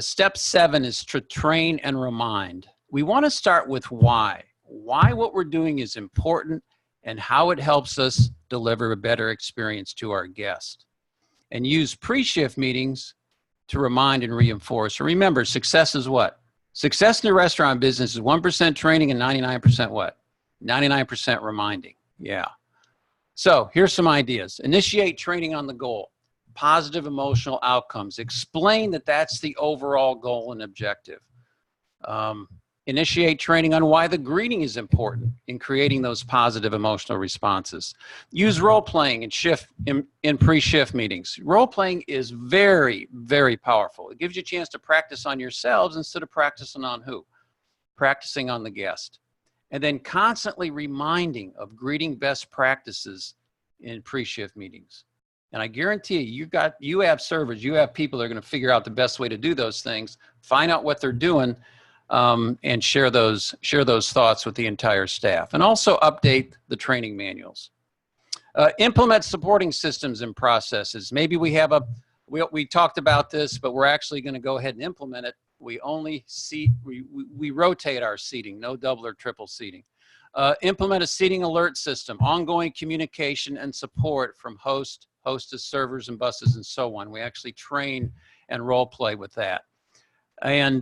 step 7 is to train and remind. We want to start with why. Why what we're doing is important and how it helps us deliver a better experience to our guest. And use pre-shift meetings to remind and reinforce. Remember, success is what? Success in the restaurant business is 1% training and 99% what? 99% reminding. Yeah. So here's some ideas. Initiate training on the goal. Positive emotional outcomes. Explain that that's the overall goal and objective. Initiate training on why the greeting is important in creating those positive emotional responses. Use role-playing in pre-shift meetings. Role-playing is very, very powerful. It gives you a chance to practice on yourselves instead of practicing on who? Practicing on the guest. And then constantly reminding of greeting best practices in pre-shift meetings. And I guarantee you have servers, you have people that are going to figure out the best way to do those things, find out what they're doing, and share those thoughts with the entire staff. And also update the training manuals. Implement supporting systems and processes. Maybe we talked about this, but we're actually going to go ahead and implement it. We only we rotate our seating, no double or triple seating. Implement a seating alert system, ongoing communication and support from host, hostess, servers, and buses, and so on. We actually train and role play with that. And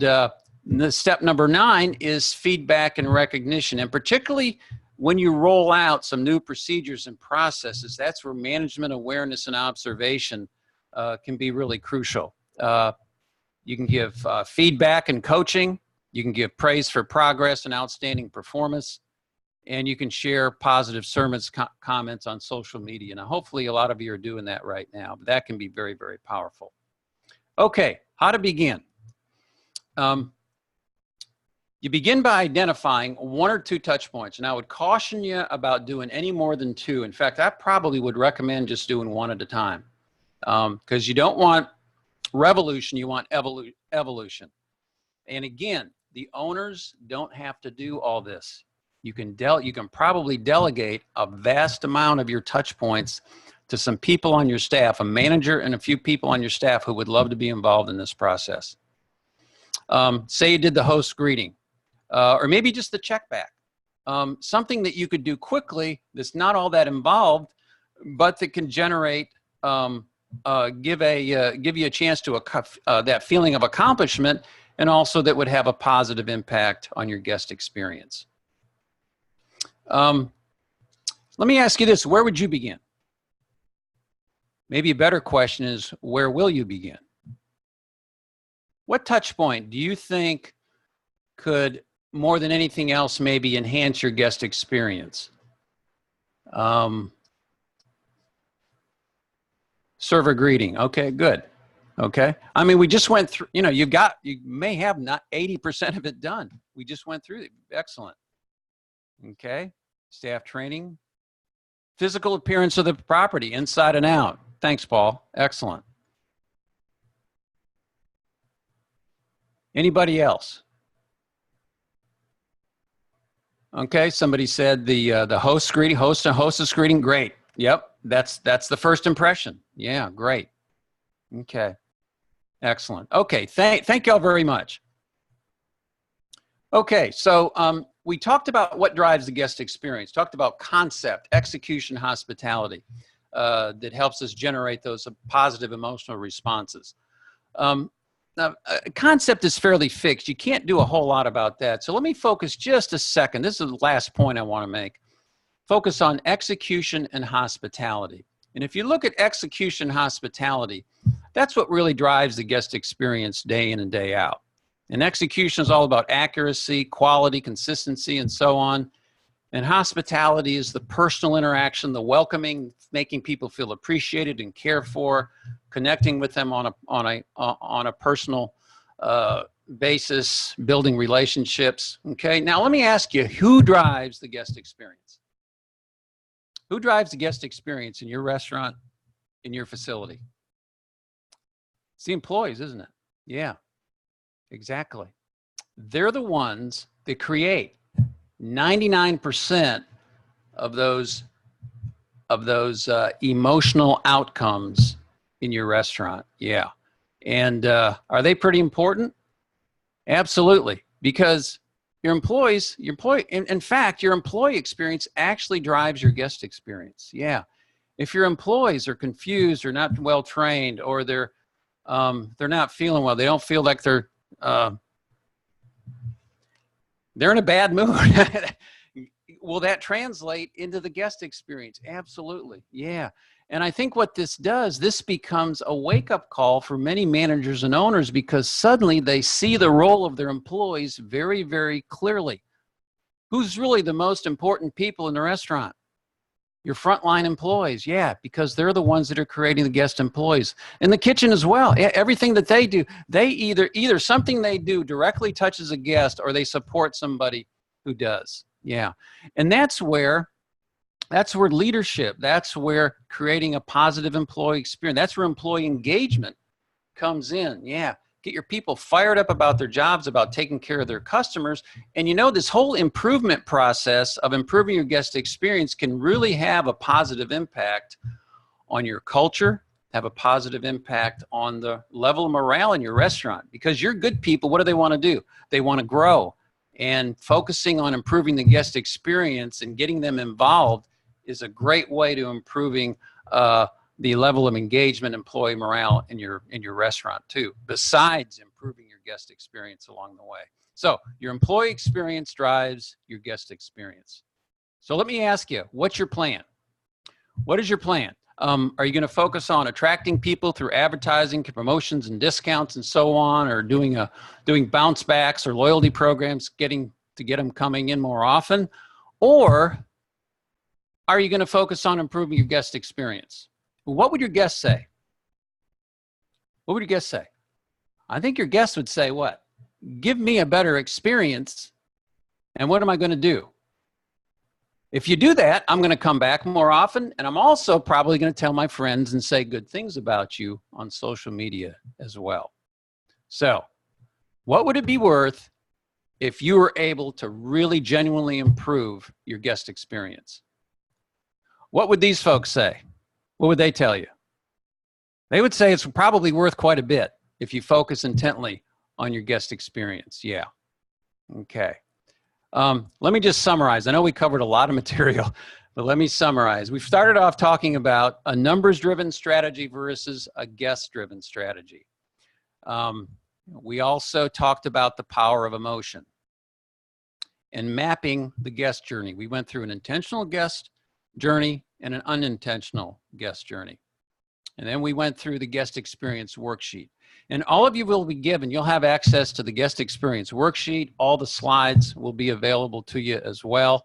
the step number 9 is feedback and recognition. And particularly when you roll out some new procedures and processes, that's where management awareness and observation can be really crucial. You can give feedback and coaching. You can give praise for progress and outstanding performance. And you can share positive sermons, comments on social media. Now, hopefully a lot of you are doing that right now, but that can be very, very powerful. Okay, how to begin. You begin by identifying 1 or 2 touch points. And I would caution you about doing any more than 2. In fact, I probably would recommend just doing 1 at a time. Because you don't want revolution, you want evolution. And again, the owners don't have to do all this. You can probably delegate a vast amount of your touch points to some people on your staff, a manager and a few people on your staff who would love to be involved in this process. Say you did the host greeting, or maybe just the check back. Something that you could do quickly that's not all that involved, but that can generate, give you a chance to that feeling of accomplishment, and also that would have a positive impact on your guest experience. Let me ask you this, where would you begin? Maybe a better question is, where will you begin? What touch point do you think could, more than anything else, maybe enhance your guest experience? Server greeting. Okay, good. Okay. I mean, we just went through, you may have not 80% of it done. We just went through it. Excellent. Okay. Staff training. Physical appearance of the property, inside and out. Thanks, Paul. Excellent. Anybody else? Okay, somebody said the host greeting, host and hostess greeting. Great. Yep, that's the first impression. Yeah, great. Okay, excellent. Okay, thank y'all very much. Okay, so we talked about what drives the guest experience. Talked about concept, execution, hospitality that helps us generate those positive emotional responses. Now, concept is fairly fixed. You can't do a whole lot about that. So let me focus just a second. This is the last point I want to make. Focus on execution and hospitality. And if you look at execution hospitality, that's what really drives the guest experience day in and day out. And execution is all about accuracy, quality, consistency, and so on. And hospitality is the personal interaction, the welcoming, making people feel appreciated and cared for, connecting with them on a personal basis, building relationships. Okay, now let me ask you, who drives the guest experience? Who drives the guest experience in your restaurant, in your facility? It's the employees, isn't it? Yeah, exactly. They're the ones that create 99% of those emotional outcomes in your restaurant. Yeah. And are they pretty important? Absolutely. Because in fact, your employee experience actually drives your guest experience. Yeah. If your employees are confused or not well trained, or they're not feeling well, they don't feel like they're in a bad mood. Will that translate into the guest experience? Absolutely. Yeah. And I think what this does, this becomes a wake-up call for many managers and owners, because suddenly they see the role of their employees very, very clearly. Who's really the most important people in the restaurant? Your frontline employees. Yeah, because they're the ones that are creating the guest employees. In the kitchen as well. Everything that they do, they either something they do directly touches a guest, or they support somebody who does. Yeah. And that's where leadership, that's where creating a positive employee experience, that's where employee engagement comes in. Yeah. Get your people fired up about their jobs, about taking care of their customers. And this whole improvement process of improving your guest experience can really have a positive impact on your culture, have a positive impact on the level of morale in your restaurant. Because your good people, what do they want to do? They want to grow. And focusing on improving the guest experience and getting them involved is a great way to improving the level of engagement, employee morale in your restaurant too, besides improving your guest experience along the way. So your employee experience drives your guest experience. So let me ask you, what's your plan? What is your plan? Are you going to focus on attracting people through advertising, promotions, and discounts, and so on, or doing bounce backs or loyalty programs, get them coming in more often? Or are you going to focus on improving your guest experience? What would your guests say? What would your guests say? I think your guests would say what? Give me a better experience, and what am I going to do? If you do that, I'm going to come back more often, and I'm also probably going to tell my friends and say good things about you on social media as well. So, what would it be worth if you were able to really genuinely improve your guest experience? What would these folks say? What would they tell you? They would say it's probably worth quite a bit if you focus intently on your guest experience. Yeah. Okay. Let me just summarize. I know we covered a lot of material, but let me summarize. We started off talking about a numbers-driven strategy versus a guest-driven strategy. We also talked about the power of emotion and mapping the guest journey. We went through an intentional guest journey and an unintentional guest journey. And then we went through the guest experience worksheet. And all of you will be given, you'll have access to the guest experience worksheet. All the slides will be available to you as well.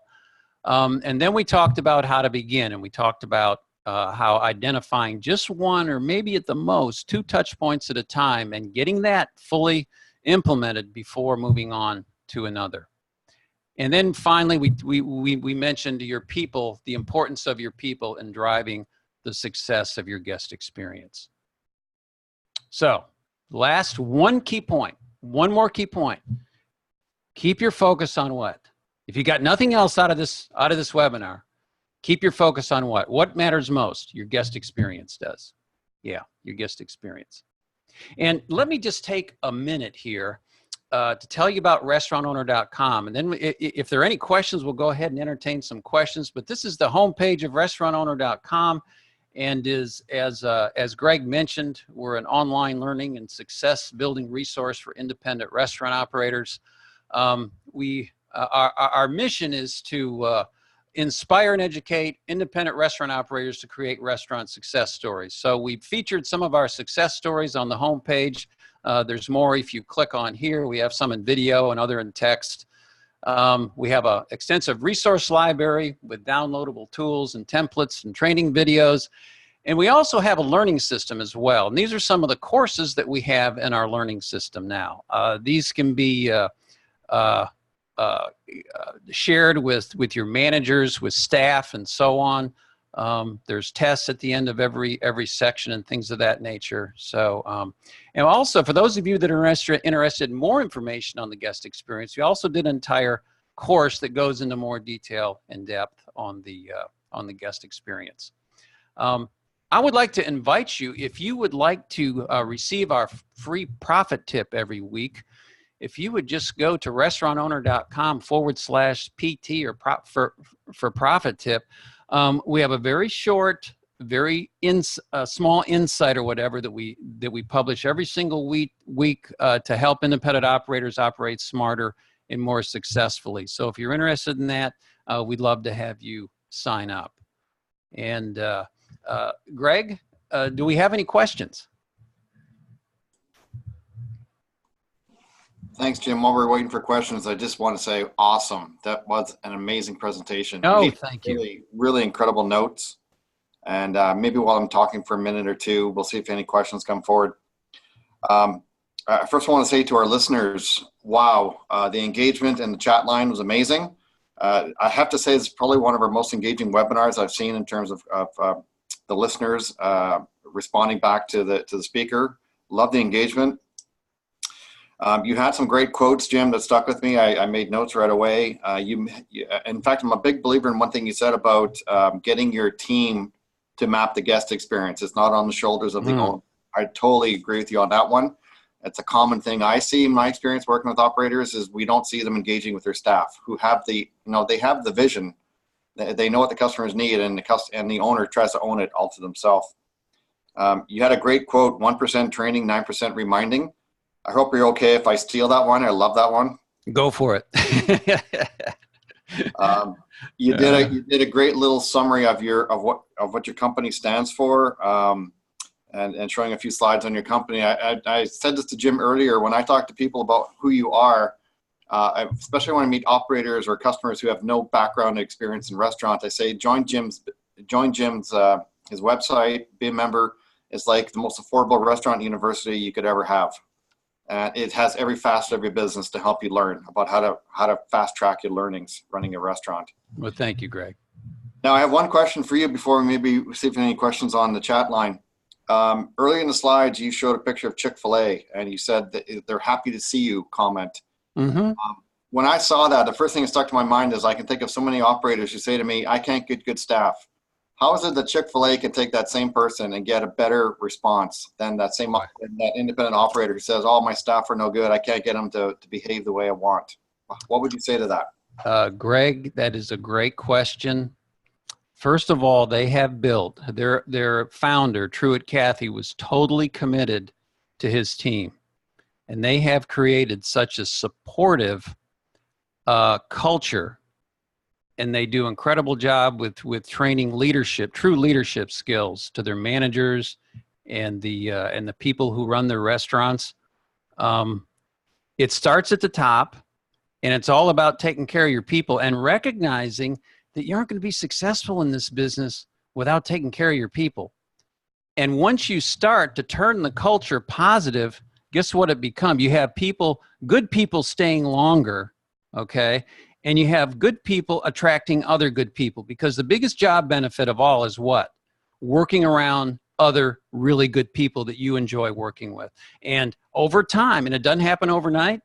And then we talked about how to begin, and we talked about how identifying just one, or maybe at the most 2 touch points at a time, and getting that fully implemented before moving on to another. And then finally, we mentioned your people, the importance of your people in driving the success of your guest experience. So, last one key point, one more key point. Keep your focus on what? If you got nothing else out of this webinar, keep your focus on what? What matters most? Your guest experience does. Yeah, your guest experience. And let me just take a minute here to tell you about restaurantowner.com. And then if there are any questions, we'll go ahead and entertain some questions. But this is the homepage of restaurantowner.com. And as Greg mentioned, we're an online learning and success building resource for independent restaurant operators. Our mission is to inspire and educate independent restaurant operators to create restaurant success stories. So we've featured some of our success stories on the homepage. There's more if you click on here. We have some in video and other in text. We have an extensive resource library with downloadable tools and templates and training videos. And we also have a learning system as well. And these are some of the courses that we have in our learning system now. These can be shared with your managers, with staff, and so on. There's tests at the end of every section and things of that nature. So, and also for those of you that are interested in more information on the guest experience, we also did an entire course that goes into more detail and depth on the guest experience. I would like to invite you, if you would like to receive our free profit tip every week, if you would just go to restaurantowner.com/PT or for profit tip. We have a very short, very small insight or whatever that we publish every single week to help independent operators operate smarter and more successfully. So if you're interested in that, we'd love to have you sign up. And Greg, do we have any questions? Thanks, Jim. While we're waiting for questions, I just want to say awesome. That was an amazing presentation. Oh, thank you. Really, really incredible notes. And maybe while I'm talking for a minute or two, we'll see if any questions come forward. First, I want to say to our listeners, wow, the engagement in the chat line was amazing. I have to say, it's probably one of our most engaging webinars I've seen in terms of the listeners responding back to the speaker. Love the engagement. You had some great quotes, Jim, that stuck with me. I made notes right away. In fact, I'm a big believer in one thing you said about getting your team to map the guest experience. It's not on the shoulders of the owner. I totally agree with you on that one. It's a common thing I see in my experience working with operators is we don't see them engaging with their staff who have they have the vision. They know what the customers need, and the owner tries to own it all to themselves. You had a great quote: 1% training, 9% reminding. I hope you're okay if I steal that one. I love that one. Go for it. You did a great little summary of what your company stands for, and showing a few slides on your company. I said this to Jim earlier when I talk to people about who you are, especially when I meet operators or customers who have no background experience in restaurants. I say join Jim's his website, be a member. It's like the most affordable restaurant university you could ever have. It has every facet of your business to help you learn about how to fast track your learnings running a restaurant. Well, thank you, Greg. Now, I have one question for you before we maybe see if any questions on the chat line. Earlier in the slides, you showed a picture of Chick-fil-A, and you said that they're happy to see you comment. When I saw that, the first thing that stuck to my mind is I can think of so many operators who say to me, I can't get good staff. How is it that Chick-fil-A can take that same person and get a better response than that independent operator who says, oh, my staff are no good, I can't get them to behave the way I want? What would you say to that? Greg, that is a great question. First of all, they have built, their founder, Truett Cathy, was totally committed to his team. And they have created such a supportive culture. And they do an incredible job with training leadership, true leadership skills to their managers and the people who run their restaurants. It starts at the top, and it's all about taking care of your people and recognizing that you aren't going to be successful in this business without taking care of your people. And once you start to turn the culture positive, guess what it becomes? You have people, good people staying longer, okay? And you have good people attracting other good people, because the biggest job benefit of all is what? Working around other really good people that you enjoy working with. And over time, and it doesn't happen overnight,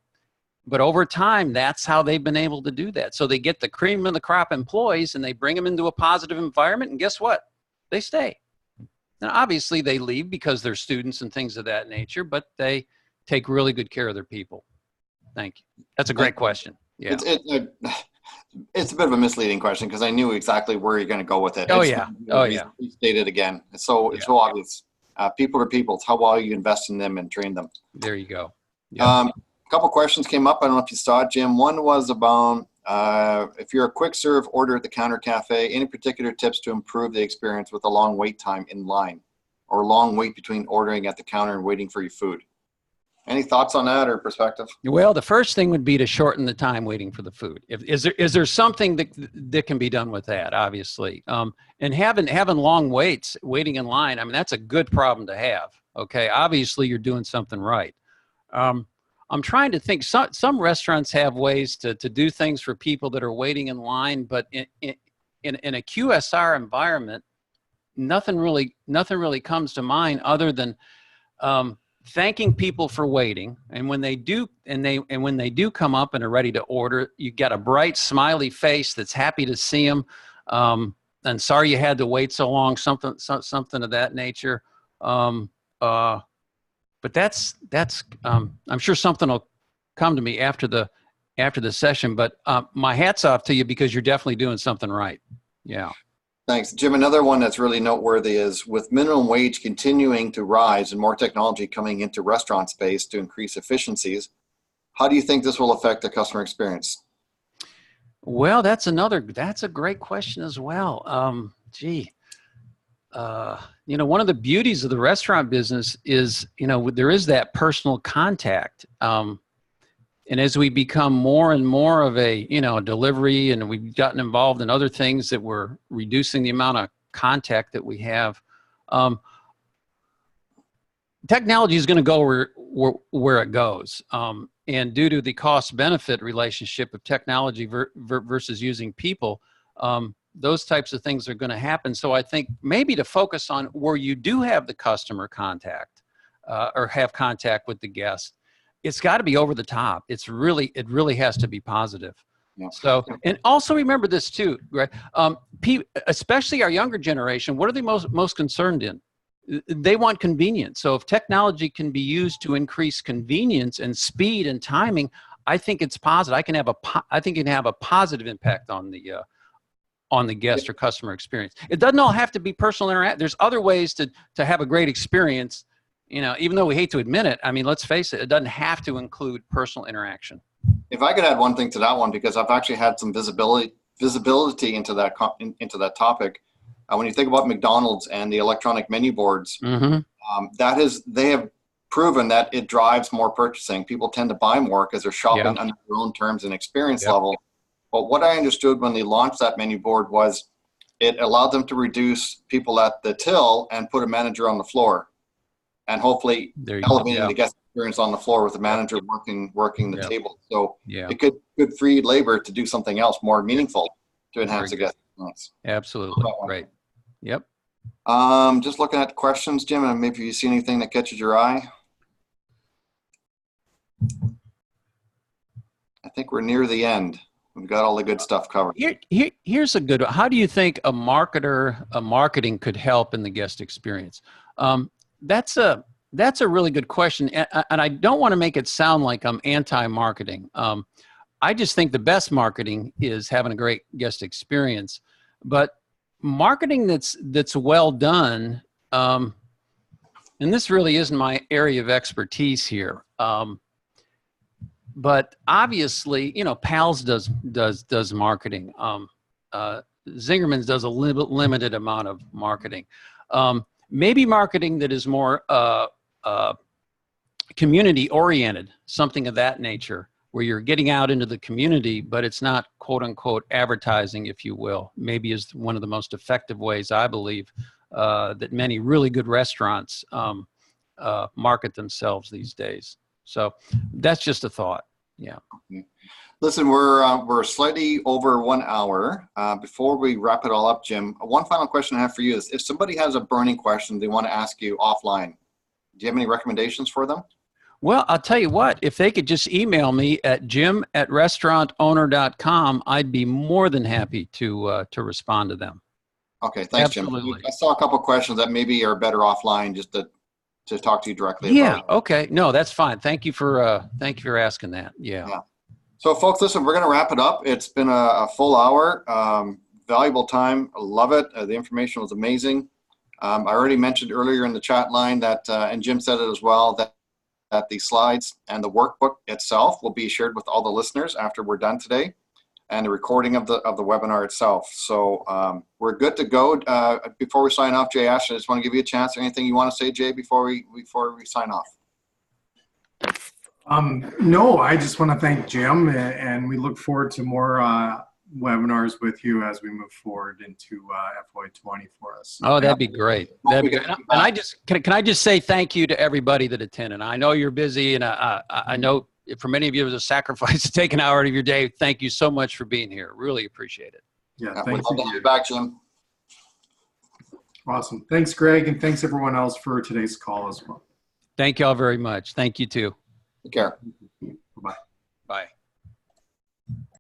but over time, that's how they've been able to do that. So they get the cream of the crop employees and they bring them into a positive environment, and guess what? They stay. Now, obviously, they leave because they're students and things of that nature, but they take really good care of their people. Thank you. That's a great question. Yeah. It's a bit of a misleading question because I knew exactly where you're going to go with it. Oh, yeah. Oh, yeah. State it again. It's so obvious. People are people. It's how well you invest in them and train them. There you go. Yeah. A couple questions came up. I don't know if you saw it, Jim. One was about if you're a quick serve order at the counter cafe, any particular tips to improve the experience with a long wait time in line or long wait between ordering at the counter and waiting for your food? Any thoughts on that or perspective? Well, the first thing would be to shorten the time waiting for the food. Is there something that can be done with that? Obviously, and having long waiting in line. I mean, that's a good problem to have. Okay, obviously you're doing something right. I'm trying to think. Some restaurants have ways to do things for people that are waiting in line, but in a QSR environment, nothing really comes to mind other than thanking people for waiting, and when they do come up and are ready to order, you get a bright smiley face that's happy to see them, and sorry you had to wait so long, something of that nature. But that's I'm sure something will come to me after the session, but my hat's off to you because you're definitely doing something right. Yeah. Thanks. Jim, another one that's really noteworthy is with minimum wage continuing to rise and more technology coming into restaurant space to increase efficiencies, how do you think this will affect the customer experience? Well, that's a great question as well. One of the beauties of the restaurant business is, there is that personal contact. And as we become more and more of a, delivery, and we've gotten involved in other things that we're reducing the amount of contact that we have, technology is going to go where it goes. And due to the cost-benefit relationship of technology versus using people, those types of things are going to happen. So I think maybe to focus on where you do have the customer contact or have contact with the guest, it's got to be over the top. It really has to be positive. Yeah. So, and also remember this too, Greg, especially our younger generation, what are they most concerned in? They want convenience. So if technology can be used to increase convenience and speed and timing, I think it's positive. I think it can have a positive impact on the guest or customer experience. It doesn't all have to be personal interaction. There's other ways to have a great experience. Even though we hate to admit it, I mean, let's face it, it doesn't have to include personal interaction. If I could add one thing to that one, because I've actually had some visibility into that topic. When you think about McDonald's and the electronic menu boards, they have proven that it drives more purchasing. People tend to buy more because they're shopping under their own terms and experience level. But what I understood when they launched that menu board was it allowed them to reduce people at the till and put a manager on the floor. And hopefully elevating the guest experience on the floor with the manager working the table. So it could free labor to do something else more meaningful to enhance the guest experience. Absolutely. Right. Yep. Just looking at the questions, Jim, and maybe you see anything that catches your eye. I think we're near the end. We've got all the good stuff covered. Here's a good one. How do you think a marketing could help in the guest experience? That's a really good question, and I don't want to make it sound like I'm anti-marketing. I just think the best marketing is having a great guest experience, but marketing that's well done, and this really isn't my area of expertise here. But obviously, PALS does marketing. Zingerman's does a limited amount of marketing. Maybe marketing that is more community oriented, something of that nature, where you're getting out into the community, but it's not quote unquote advertising, if you will, maybe is one of the most effective ways, I believe, that many really good restaurants market themselves these days. So that's just a thought. Yeah. Listen, we're slightly over 1 hour. Before we wrap it all up, Jim, one final question I have for you is, if somebody has a burning question they want to ask you offline, do you have any recommendations for them? Well, I'll tell you what, if they could just email me at jim@restaurantowner.com, I'd be more than happy to respond to them. Okay, thanks, Absolutely. Jim. I saw a couple of questions that maybe are better offline, just to talk to you directly about it. Okay. No, that's fine. Thank you for asking that. Yeah. So folks, listen, we're going to wrap it up. It's been a full hour, valuable time. I love it. The information was amazing. I already mentioned earlier in the chat line that, and Jim said it as well, that the slides and the workbook itself will be shared with all the listeners after we're done today, and the recording of the webinar itself. So we're good to go. Before we sign off, Jay Ashton, I just want to give you a chance. Anything you want to say, Jay, before we sign off? No, I just want to thank Jim, and we look forward to more webinars with you as we move forward into FY20 for us. Oh, that'd be great. That'd be great. And I just can I just say thank you to everybody that attended. I know you're busy, and I know for many of you it was a sacrifice to take an hour out of your day. Thank you so much for being here. Really appreciate it. Yeah, We'd thank love to have you. you back, Jim. Awesome. Thanks, Greg, and thanks everyone else for today's call as well. Thank y'all very much. Thank you too. Take care. Bye-bye. Bye.